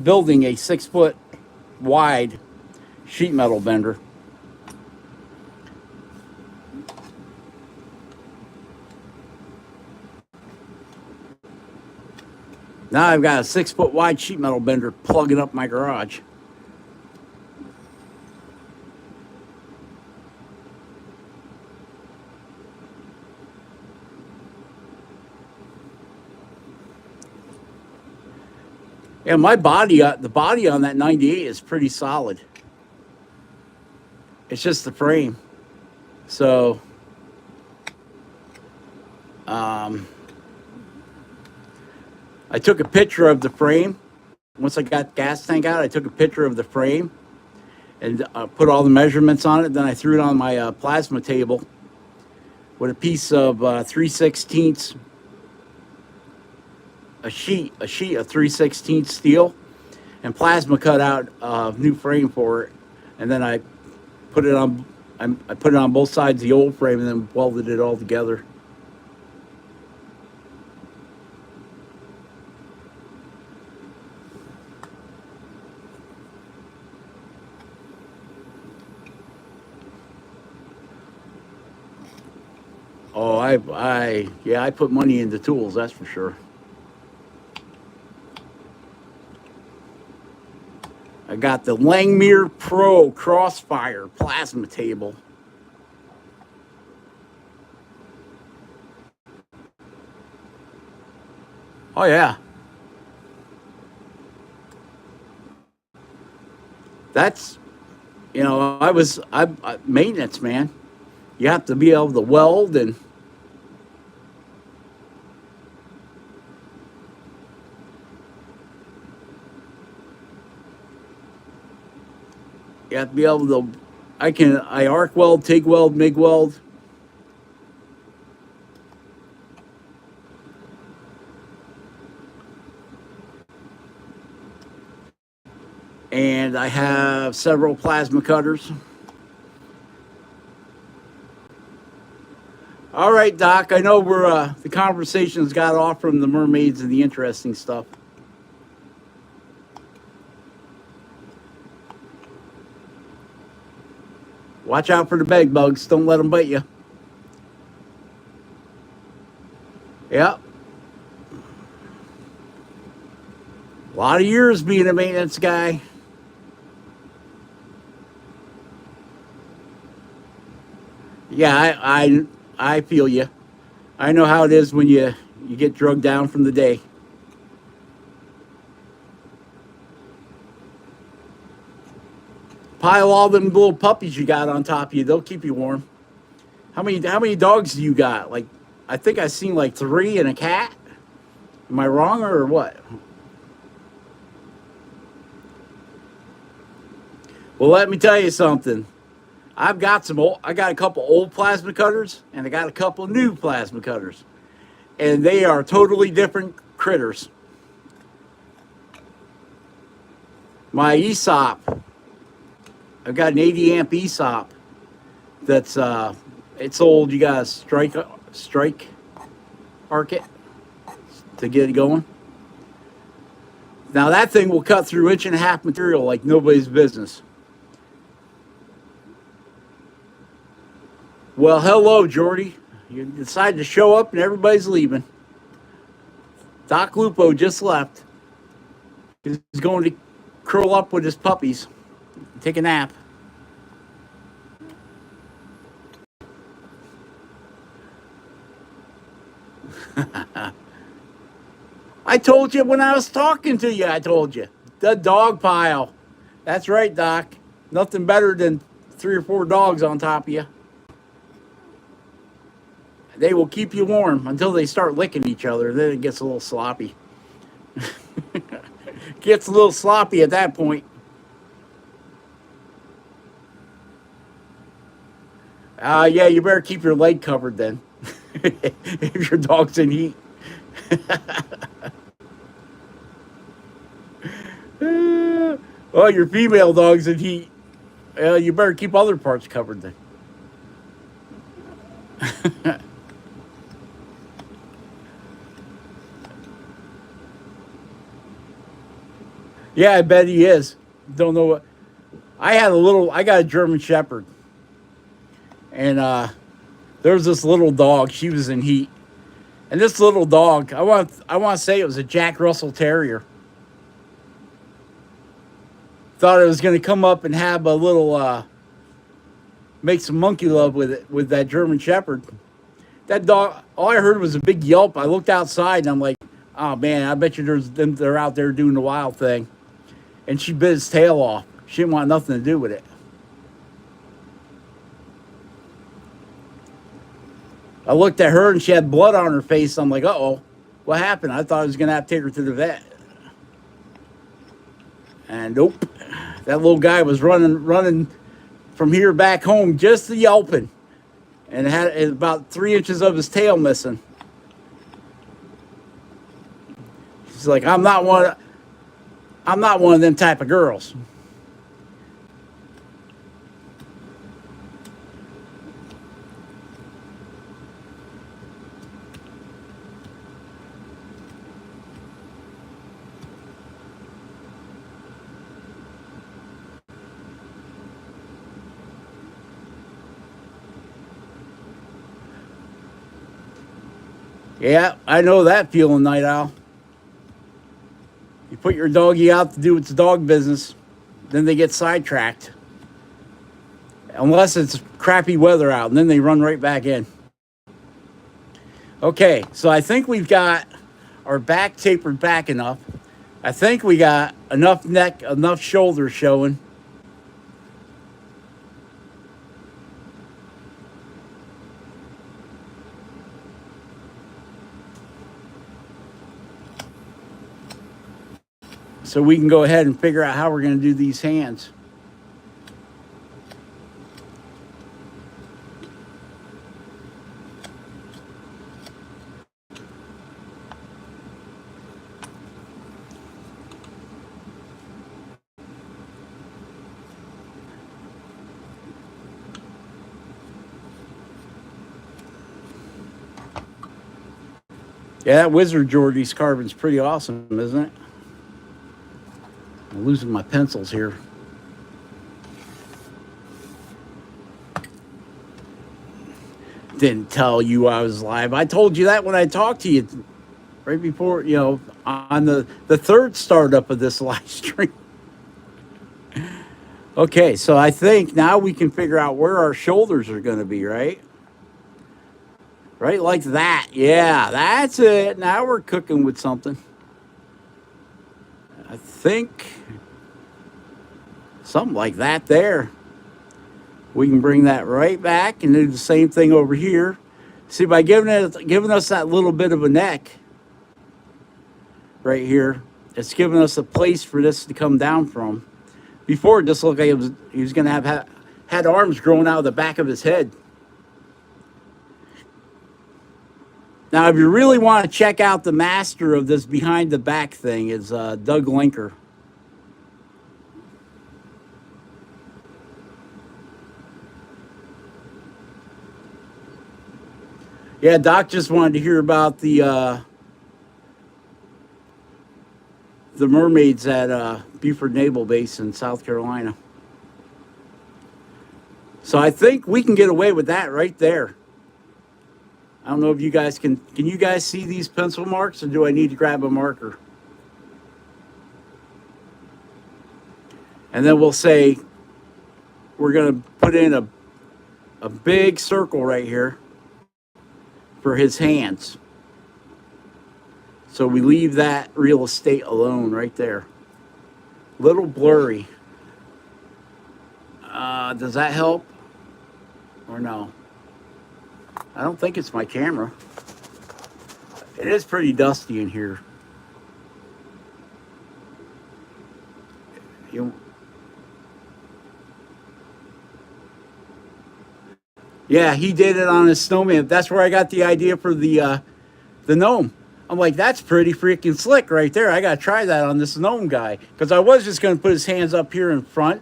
building a 6-foot wide sheet metal bender. Now I've got a 6-foot wide sheet metal bender plugging up my garage. Yeah, the body on that 98 is pretty solid. It's just the frame. So, I took a picture of the frame. Once I got the gas tank out, I took a picture of the frame and put all the measurements on it. Then I threw it on my plasma table with a piece of 3/16 a sheet of 3/16 steel, and plasma cut out a new frame for it, and then put it on I put it on both sides of the old frame and then welded it all together. Oh, I put money into tools, that's for sure. I got the Langmuir Pro Crossfire plasma table. Oh yeah, that's I maintenance man. You have to be able to weld, and you have to be able to. I arc weld, TIG weld, MIG weld. And I have several plasma cutters. All right, Doc. I know the conversations got off from the mermaids and the interesting stuff. Watch out for the bed bugs. Don't let them bite you. Yep. A lot of years being a maintenance guy. Yeah, I feel you. I know how it is when you get drugged down from the day. Pile all them little puppies you got on top of you. They'll keep you warm. How many dogs do you got? Like, I think I seen like 3 and a cat. Am I wrong or what? Well, let me tell you something. I got a couple old plasma cutters, and I got a couple new plasma cutters, and they are totally different critters. My ESOP, I've got an 80 amp ESOP. That's it's old. You got to strike arc it to get it going. Now that thing will cut through 1.5 inch material like nobody's business. Well, hello, Jordy. You decided to show up and everybody's leaving. Doc Lupo just left. He's going to curl up with his puppies, take a nap. I told you when I was talking to you, I told you. The dog pile. That's right, Doc. Nothing better than 3 or 4 dogs on top of you. They will keep you warm until they start licking each other. Then it gets a little sloppy. Gets a little sloppy at that point. Yeah, you better keep your leg covered then. If your dog's in heat. Well, your female dog's in heat. You better keep other parts covered then. Yeah, I bet he is. Don't know what. I got a German Shepherd. And there was this little dog. She was in heat. And this little dog, I want to say it was a Jack Russell Terrier. Thought it was going to come up and have a little, make some monkey love with it, with that German Shepherd. That dog, all I heard was a big yelp. I looked outside and I'm like, oh man, I bet you they're out there doing the wild thing. And she bit his tail off. She didn't want nothing to do with it. I looked at her and she had blood on her face. I'm like, uh-oh, what happened? I thought I was going to have to take her to the vet. And nope, that little guy was running from here back home just to yelping. And had about 3 inches of his tail missing. She's like, I'm not one. I'm not one of them type of girls. Yeah, I know that feeling, Night Owl. You put your doggy out to do its dog business, then they get sidetracked. Unless it's crappy weather out, and then they run right back in. Okay, so I think we've got our back tapered back enough. I think we got enough neck, enough shoulders showing. So we can go ahead and figure out how we're going to do these hands. Yeah, that Wizard Geordie's carving's pretty awesome, isn't it? I'm losing my pencils here. Didn't tell you I was live. I told you that when I talked to you right before, on the third startup of this live stream. Okay, so I think now we can figure out where our shoulders are going to be, right? Right, like that. Yeah, that's it. Now we're cooking with something. I think something like that there. We can bring that right back and do the same thing over here. See, by giving us that little bit of a neck right here, it's giving us a place for this to come down from. Before, it just looked like he was going to had arms growing out of the back of his head. Now, if you really want to check out the master of this behind the back thing, is Doug Linker. Yeah, Doc just wanted to hear about the mermaids at Beaufort Naval Base in South Carolina. So I think we can get away with that right there. I don't know if you guys can you guys see these pencil marks, or do I need to grab a marker? And then we'll say we're going to put in a big circle right here for his hands. So we leave that real estate alone right there. Little blurry. Does that help or no? I don't think it's my camera. It is pretty dusty in here. Yeah, he did it on his snowman. That's where I got the idea for the gnome. I'm like, that's pretty freaking slick right there. I got to try that on this gnome guy. Because I was just going to put his hands up here in front,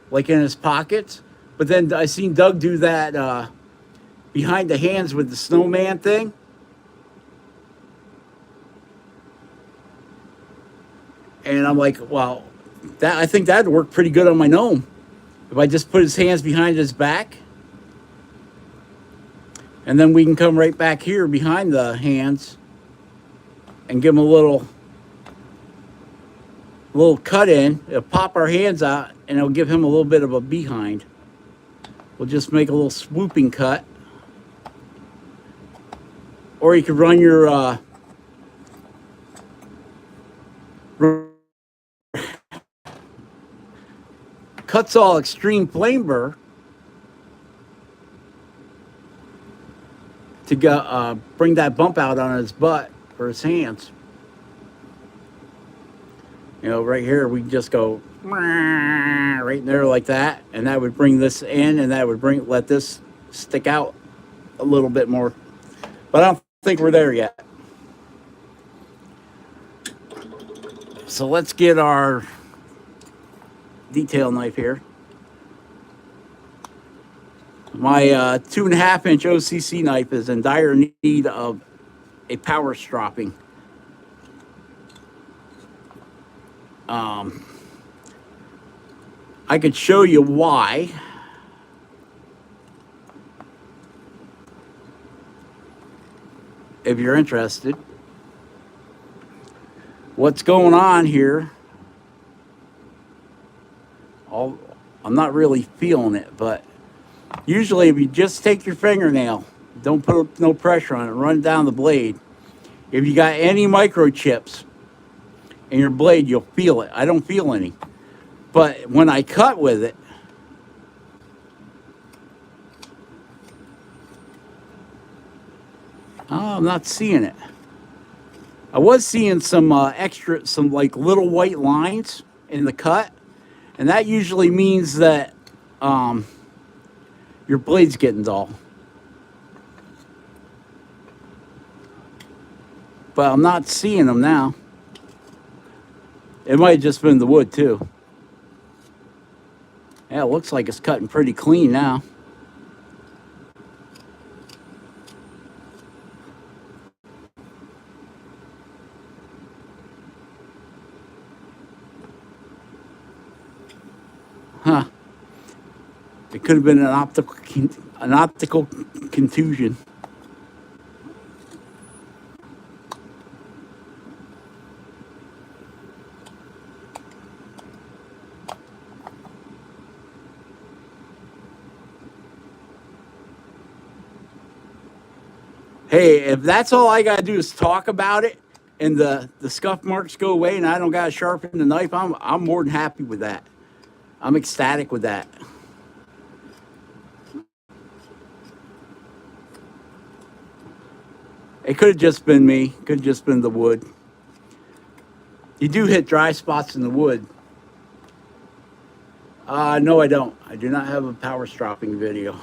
like in his pockets. But then I seen Doug do that behind the hands with the snowman thing. And I'm like, well, I think that'd work pretty good on my gnome. If I just put his hands behind his back. And then we can come right back here behind the hands and give him a little cut in. It'll pop our hands out and it'll give him a little bit of a behind. We'll just make a little swooping cut. Or you could run your Cuts All Extreme Flame Burr to bring that bump out on his butt or his hands. Right here we just go right in there like that, and that would bring this in, and that would let this stick out a little bit more. But I don't think we're there yet. So let's get our detail knife here. My 2.5 inch OCC knife is in dire need of a power stropping. I could show you why. If you're interested. What's going on here? I'm not really feeling it, but usually if you just take your fingernail, don't put no pressure on it, run it down the blade. If you got any microchips in your blade, you'll feel it. I don't feel any. But when I cut with it, I'm not seeing it. I was seeing some some like little white lines in the cut, and that usually means that your blade's getting dull. But I'm not seeing them now. It might have just been the wood too. Yeah, it looks like it's cutting pretty clean now. Huh. It could have been an optical contusion. Hey, if that's all I gotta do is talk about it and the scuff marks go away and I don't gotta sharpen the knife, I'm more than happy with that. I'm ecstatic with that. It could have just been me. Could have just been the wood. You do hit dry spots in the wood. No, I don't. I do not have a power stropping video.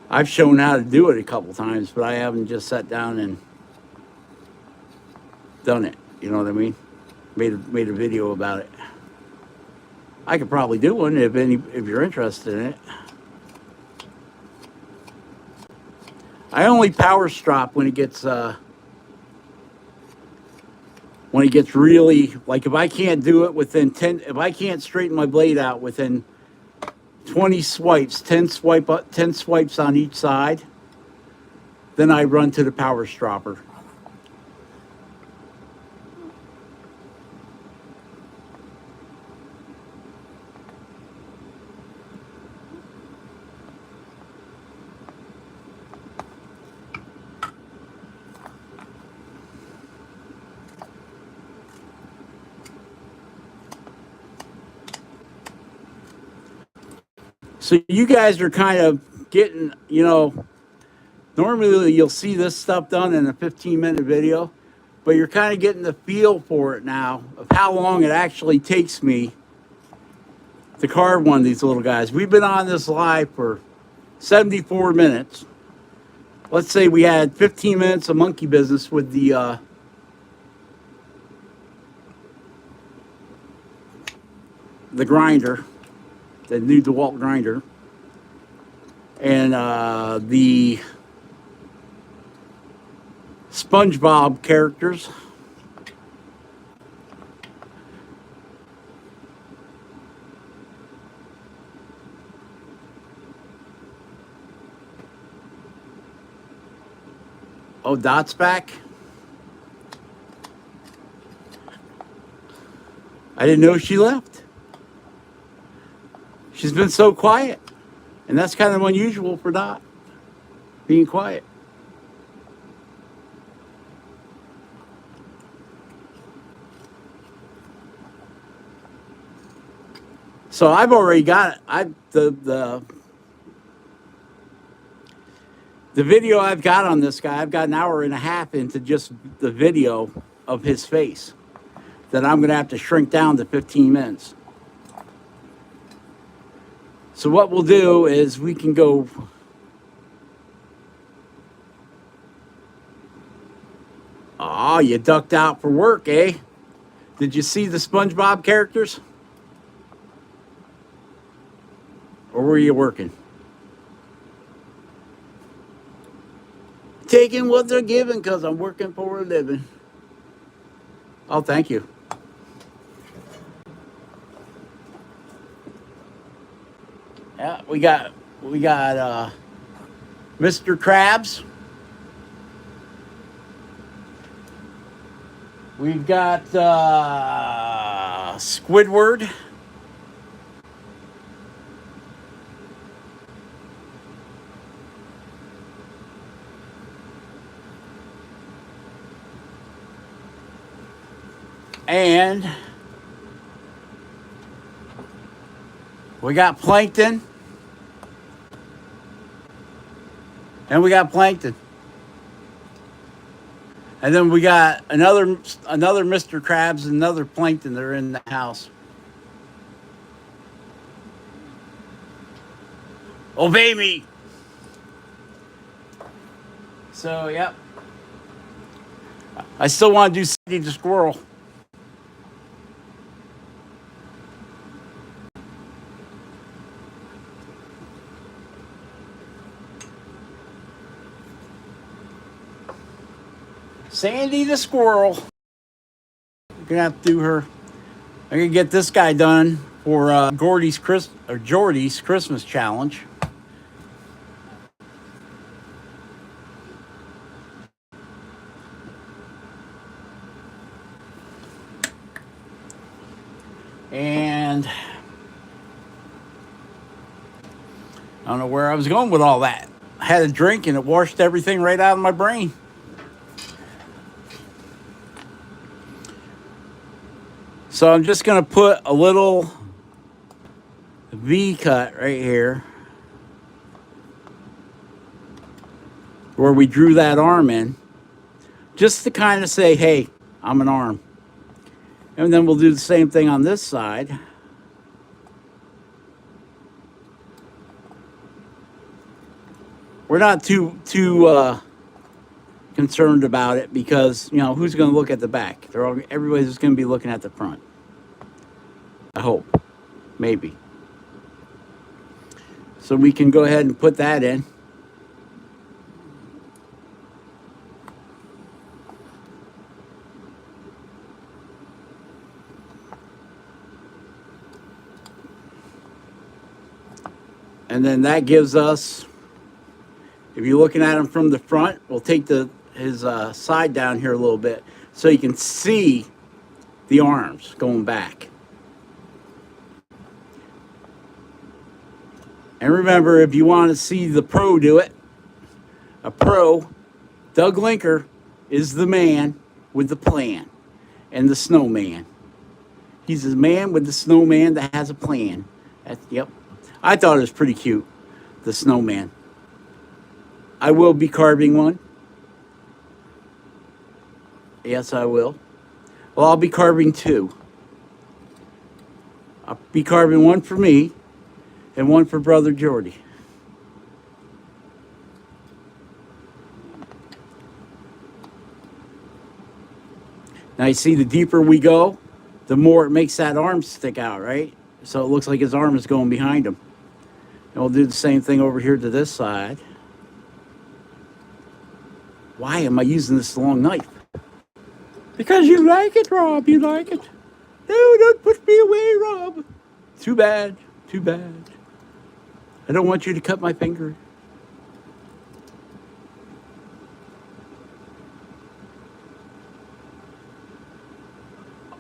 I've shown how to do it a couple times, but I haven't just sat down and done it. You know what I mean? Made a video about it. I could probably do one if you're interested in it. I only power strop when it gets really, like, if I can't do it within 10, if I can't straighten my blade out within 20 swipes, 10 swipes on each side, then I run to the power stropper. So you guys are kind of getting, normally you'll see this stuff done in a 15-minute video, but you're kind of getting the feel for it now of how long it actually takes me to carve one of these little guys. We've been on this live for 74 minutes. Let's say we had 15 minutes of monkey business with the grinder, the new DeWalt grinder, and the SpongeBob characters. Oh, Dot's back. I didn't know she left. She's been so quiet, and that's kind of unusual for Dot, being quiet. So I've already got the video I've got on this guy. I've got an hour and a half into just the video of his face that I'm going to have to shrink down to 15 minutes. So what we'll do is we can go Oh, you ducked out for work, eh? Did you see the SpongeBob characters? Or were you working? Taking what they're giving because I'm working for a living. Oh, thank you. Yeah, we got Mr. Krabs. We've got Squidward. And we got Plankton. And we got Plankton. And then we got another Mr. Krabs and another Plankton that are in the house. Obey me. So, yep. I still want to do Sandy the Squirrel. Sandy the Squirrel. We're gonna have to do her. I'm gonna get this guy done for Jordy's Christmas challenge. And I don't know where I was going with all that. I had a drink and it washed everything right out of my brain. So I'm just going to put a little V cut right here where we drew that arm in, just to kind of say, hey, I'm an arm. And then we'll do the same thing on this side. We're not too concerned about it because, you know, who's going to look at the back? Everybody's going to be looking at the front. I hope. Maybe. So we can go ahead and put that in. And then that gives us, if you're looking at him from the front, we'll take his side down here a little bit so you can see the arms going back. And remember, if you want to see the pro do it, a pro, Doug Linker is the man with the plan and the snowman. He's the man with the snowman that has a plan. Yep. I thought it was pretty cute, the snowman. I will be carving one. Yes, I will. Well, I'll be carving two. I'll be carving one for me and one for Brother Jordy. Now you see, the deeper we go, the more it makes that arm stick out, right? So it looks like his arm is going behind him. And we'll do the same thing over here to this side. Why am I using this long knife? Because you like it, Rob. You like it. No, don't push me away, Rob. Too bad. Too bad. I don't want you to cut my finger.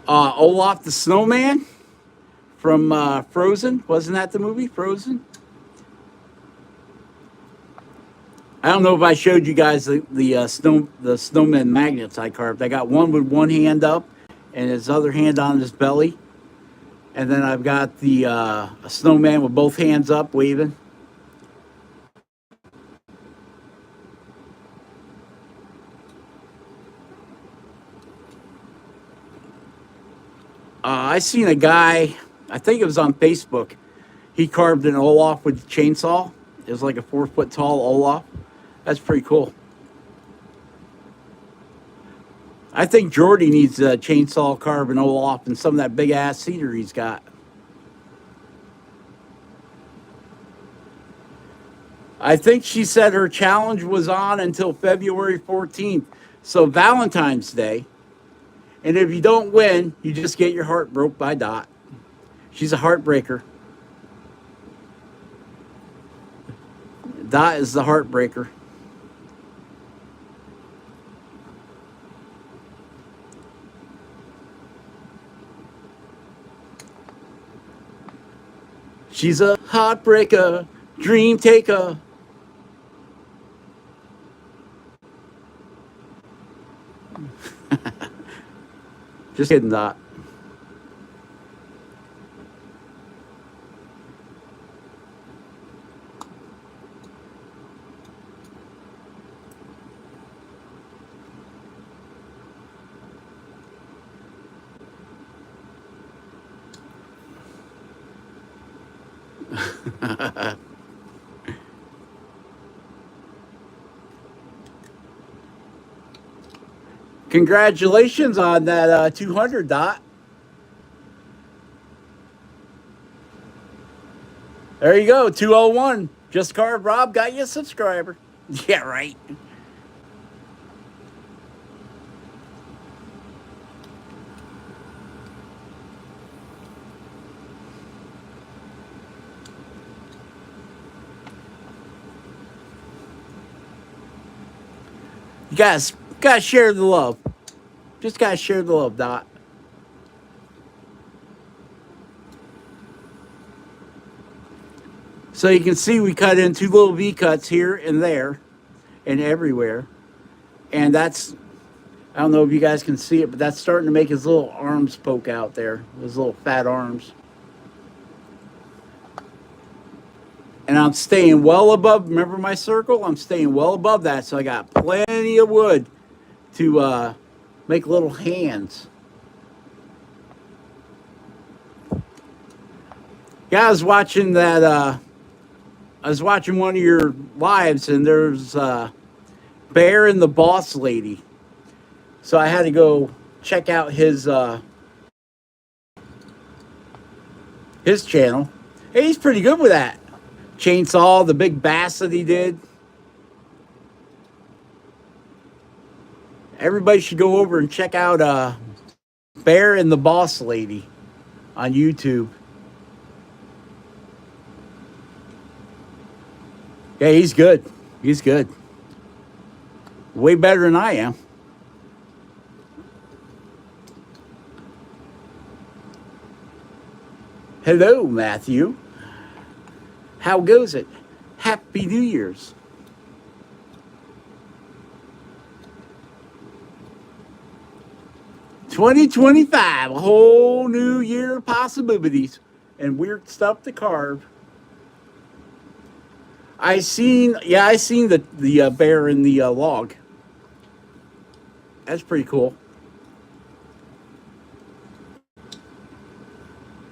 Olaf the Snowman from Frozen. Wasn't that the movie, Frozen? I don't know if I showed you guys the snowman magnets I carved. I got one with one hand up and his other hand on his belly. And then I've got the a snowman with both hands up waving. I seen a guy, I think it was on Facebook, he carved an Olaf with a chainsaw. It was like a 4 foot tall Olaf. That's pretty cool. I think Jordy needs a chainsaw carving all off and some of that big ass cedar he's got. I think she said her challenge was on until February 14th. So Valentine's Day. And if you don't win, you just get your heart broke by Dot. She's a heartbreaker. Dot is the heartbreaker. She's a heartbreaker, dream taker. Just kidding, Dot. Congratulations on that 200, Dot. There you go, 201. Just carved Rob got you a subscriber. Yeah, right. You guys gotta share the love. Just gotta share the love, Dot. So you can see we cut in two little V cuts here and there and everywhere. And that's, I don't know if you guys can see it, but that's starting to make his little arms poke out there, his little fat arms. And I'm staying well above, remember my circle? I'm staying well above that, so I got plenty of wood to make little hands. Yeah, I was watching that, I was watching one of your lives, and there's Bear and the Boss Lady. So I had to go check out his channel. Hey, he's pretty good with that. Chainsaw, the big bass that he did. Everybody should go over and check out Bear and the Boss Lady on YouTube. Yeah, he's good. He's good. Way better than I am. Hello, Matthew. How goes it? Happy New Year's. $2025, a whole new year of possibilities and weird stuff to carve. I seen the bear in the log. That's pretty cool.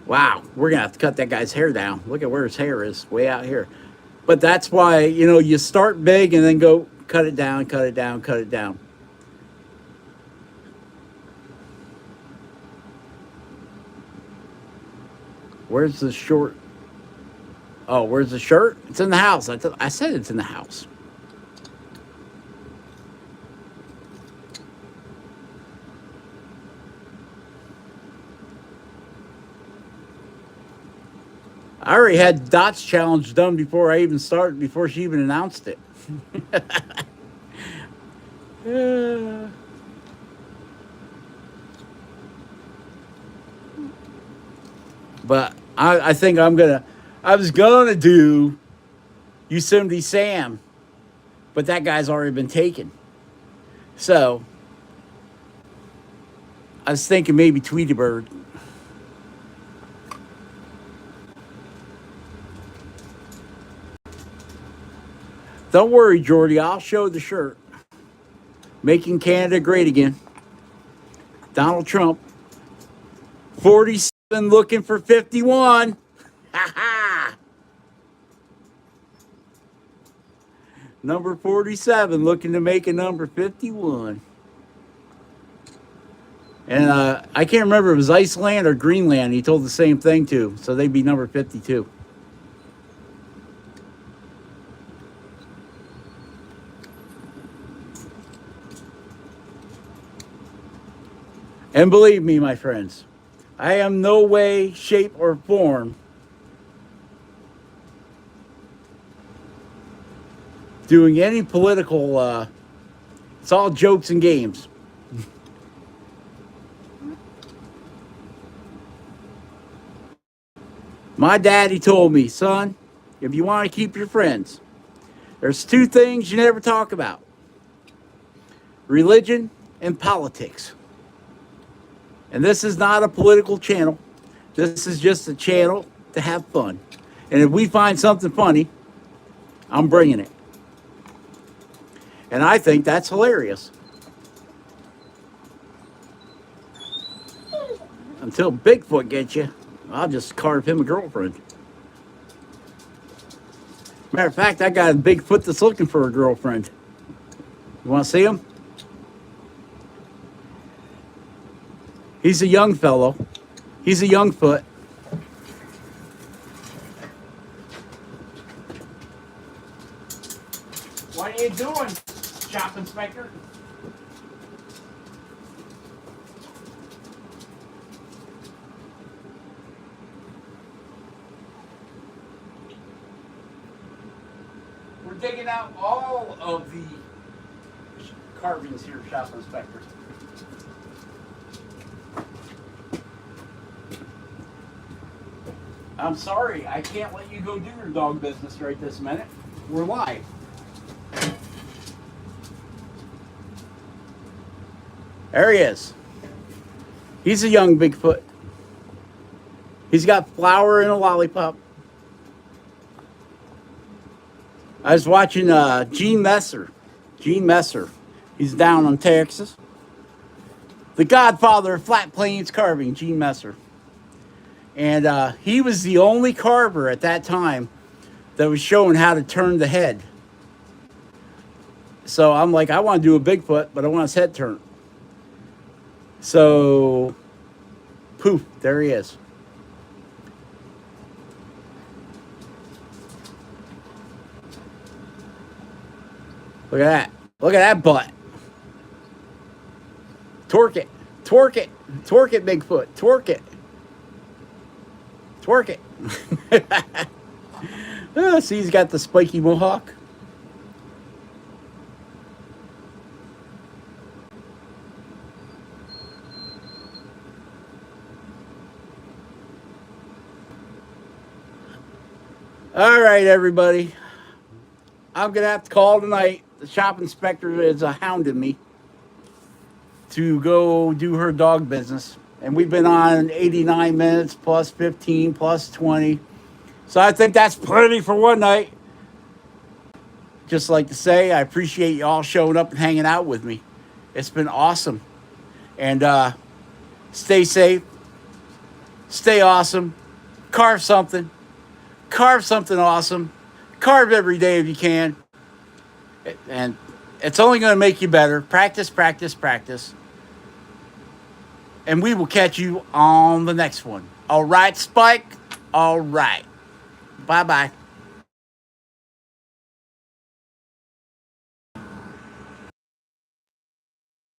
Wow, we're gonna have to cut that guy's hair down. Look at where his hair is, way out here. But that's why, you start big and then go cut it down, cut it down, cut it down. Where's the short? Oh, where's the shirt? It's in the house. I said it's in the house. I already had Dot's challenge done before I even started, before she even announced it. Yeah. But I think I was gonna do Yosemite Sam, but that guy's already been taken. So I was thinking maybe Tweety Bird. Don't worry, Jordy, I'll show the shirt. Making Canada great again. Donald Trump. 47 looking for 51. Ha ha! Number 47 looking to make a number 51. And I can't remember if it was Iceland or Greenland. He told the same thing too. So they'd be number 52. And believe me, my friends, I am no way, shape, or form doing any political. It's all jokes and games. My daddy told me, son, if you want to keep your friends, there's two things you never talk about: religion and politics. And this is not a political channel. This is just a channel to have fun. And if we find something funny, I'm bringing it. And I think that's hilarious. Until Bigfoot gets you, I'll just carve him a girlfriend. Matter of fact, I got a Bigfoot that's looking for a girlfriend. You want to see him? He's a young fellow. He's a young foot. What are you doing, shop inspector? We're digging out all of the carvings here, shop inspector. I'm sorry, I can't let you go do your dog business right this minute. We're live. There he is. He's a young Bigfoot. He's got flour in a lollipop. I was watching Gene Messer. Gene Messer. He's down in Texas. The godfather of flat plains carving, Gene Messer. And he was the only carver at that time that was showing how to turn the head. So I'm like, I want to do a Bigfoot, but I want his head turned. So, poof, there he is. Look at that. Look at that butt. Torque it. Torque it. Torque it, Bigfoot. Torque it. Twerk it. Oh, see, he's got the spiky mohawk. All right, everybody. I'm going to have to call tonight. The shop inspector is hounding me to go do her dog business. And we've been on 89 minutes plus 15 plus 20. So I think that's plenty for one night. Just like to say, I appreciate you all showing up and hanging out with me. It's been awesome. And stay safe. Stay awesome. Carve something. Carve something awesome. Carve every day if you can. And it's only going to make you better. Practice, practice, practice. And we will catch you on the next one. All right, Spike? All right. Bye-bye.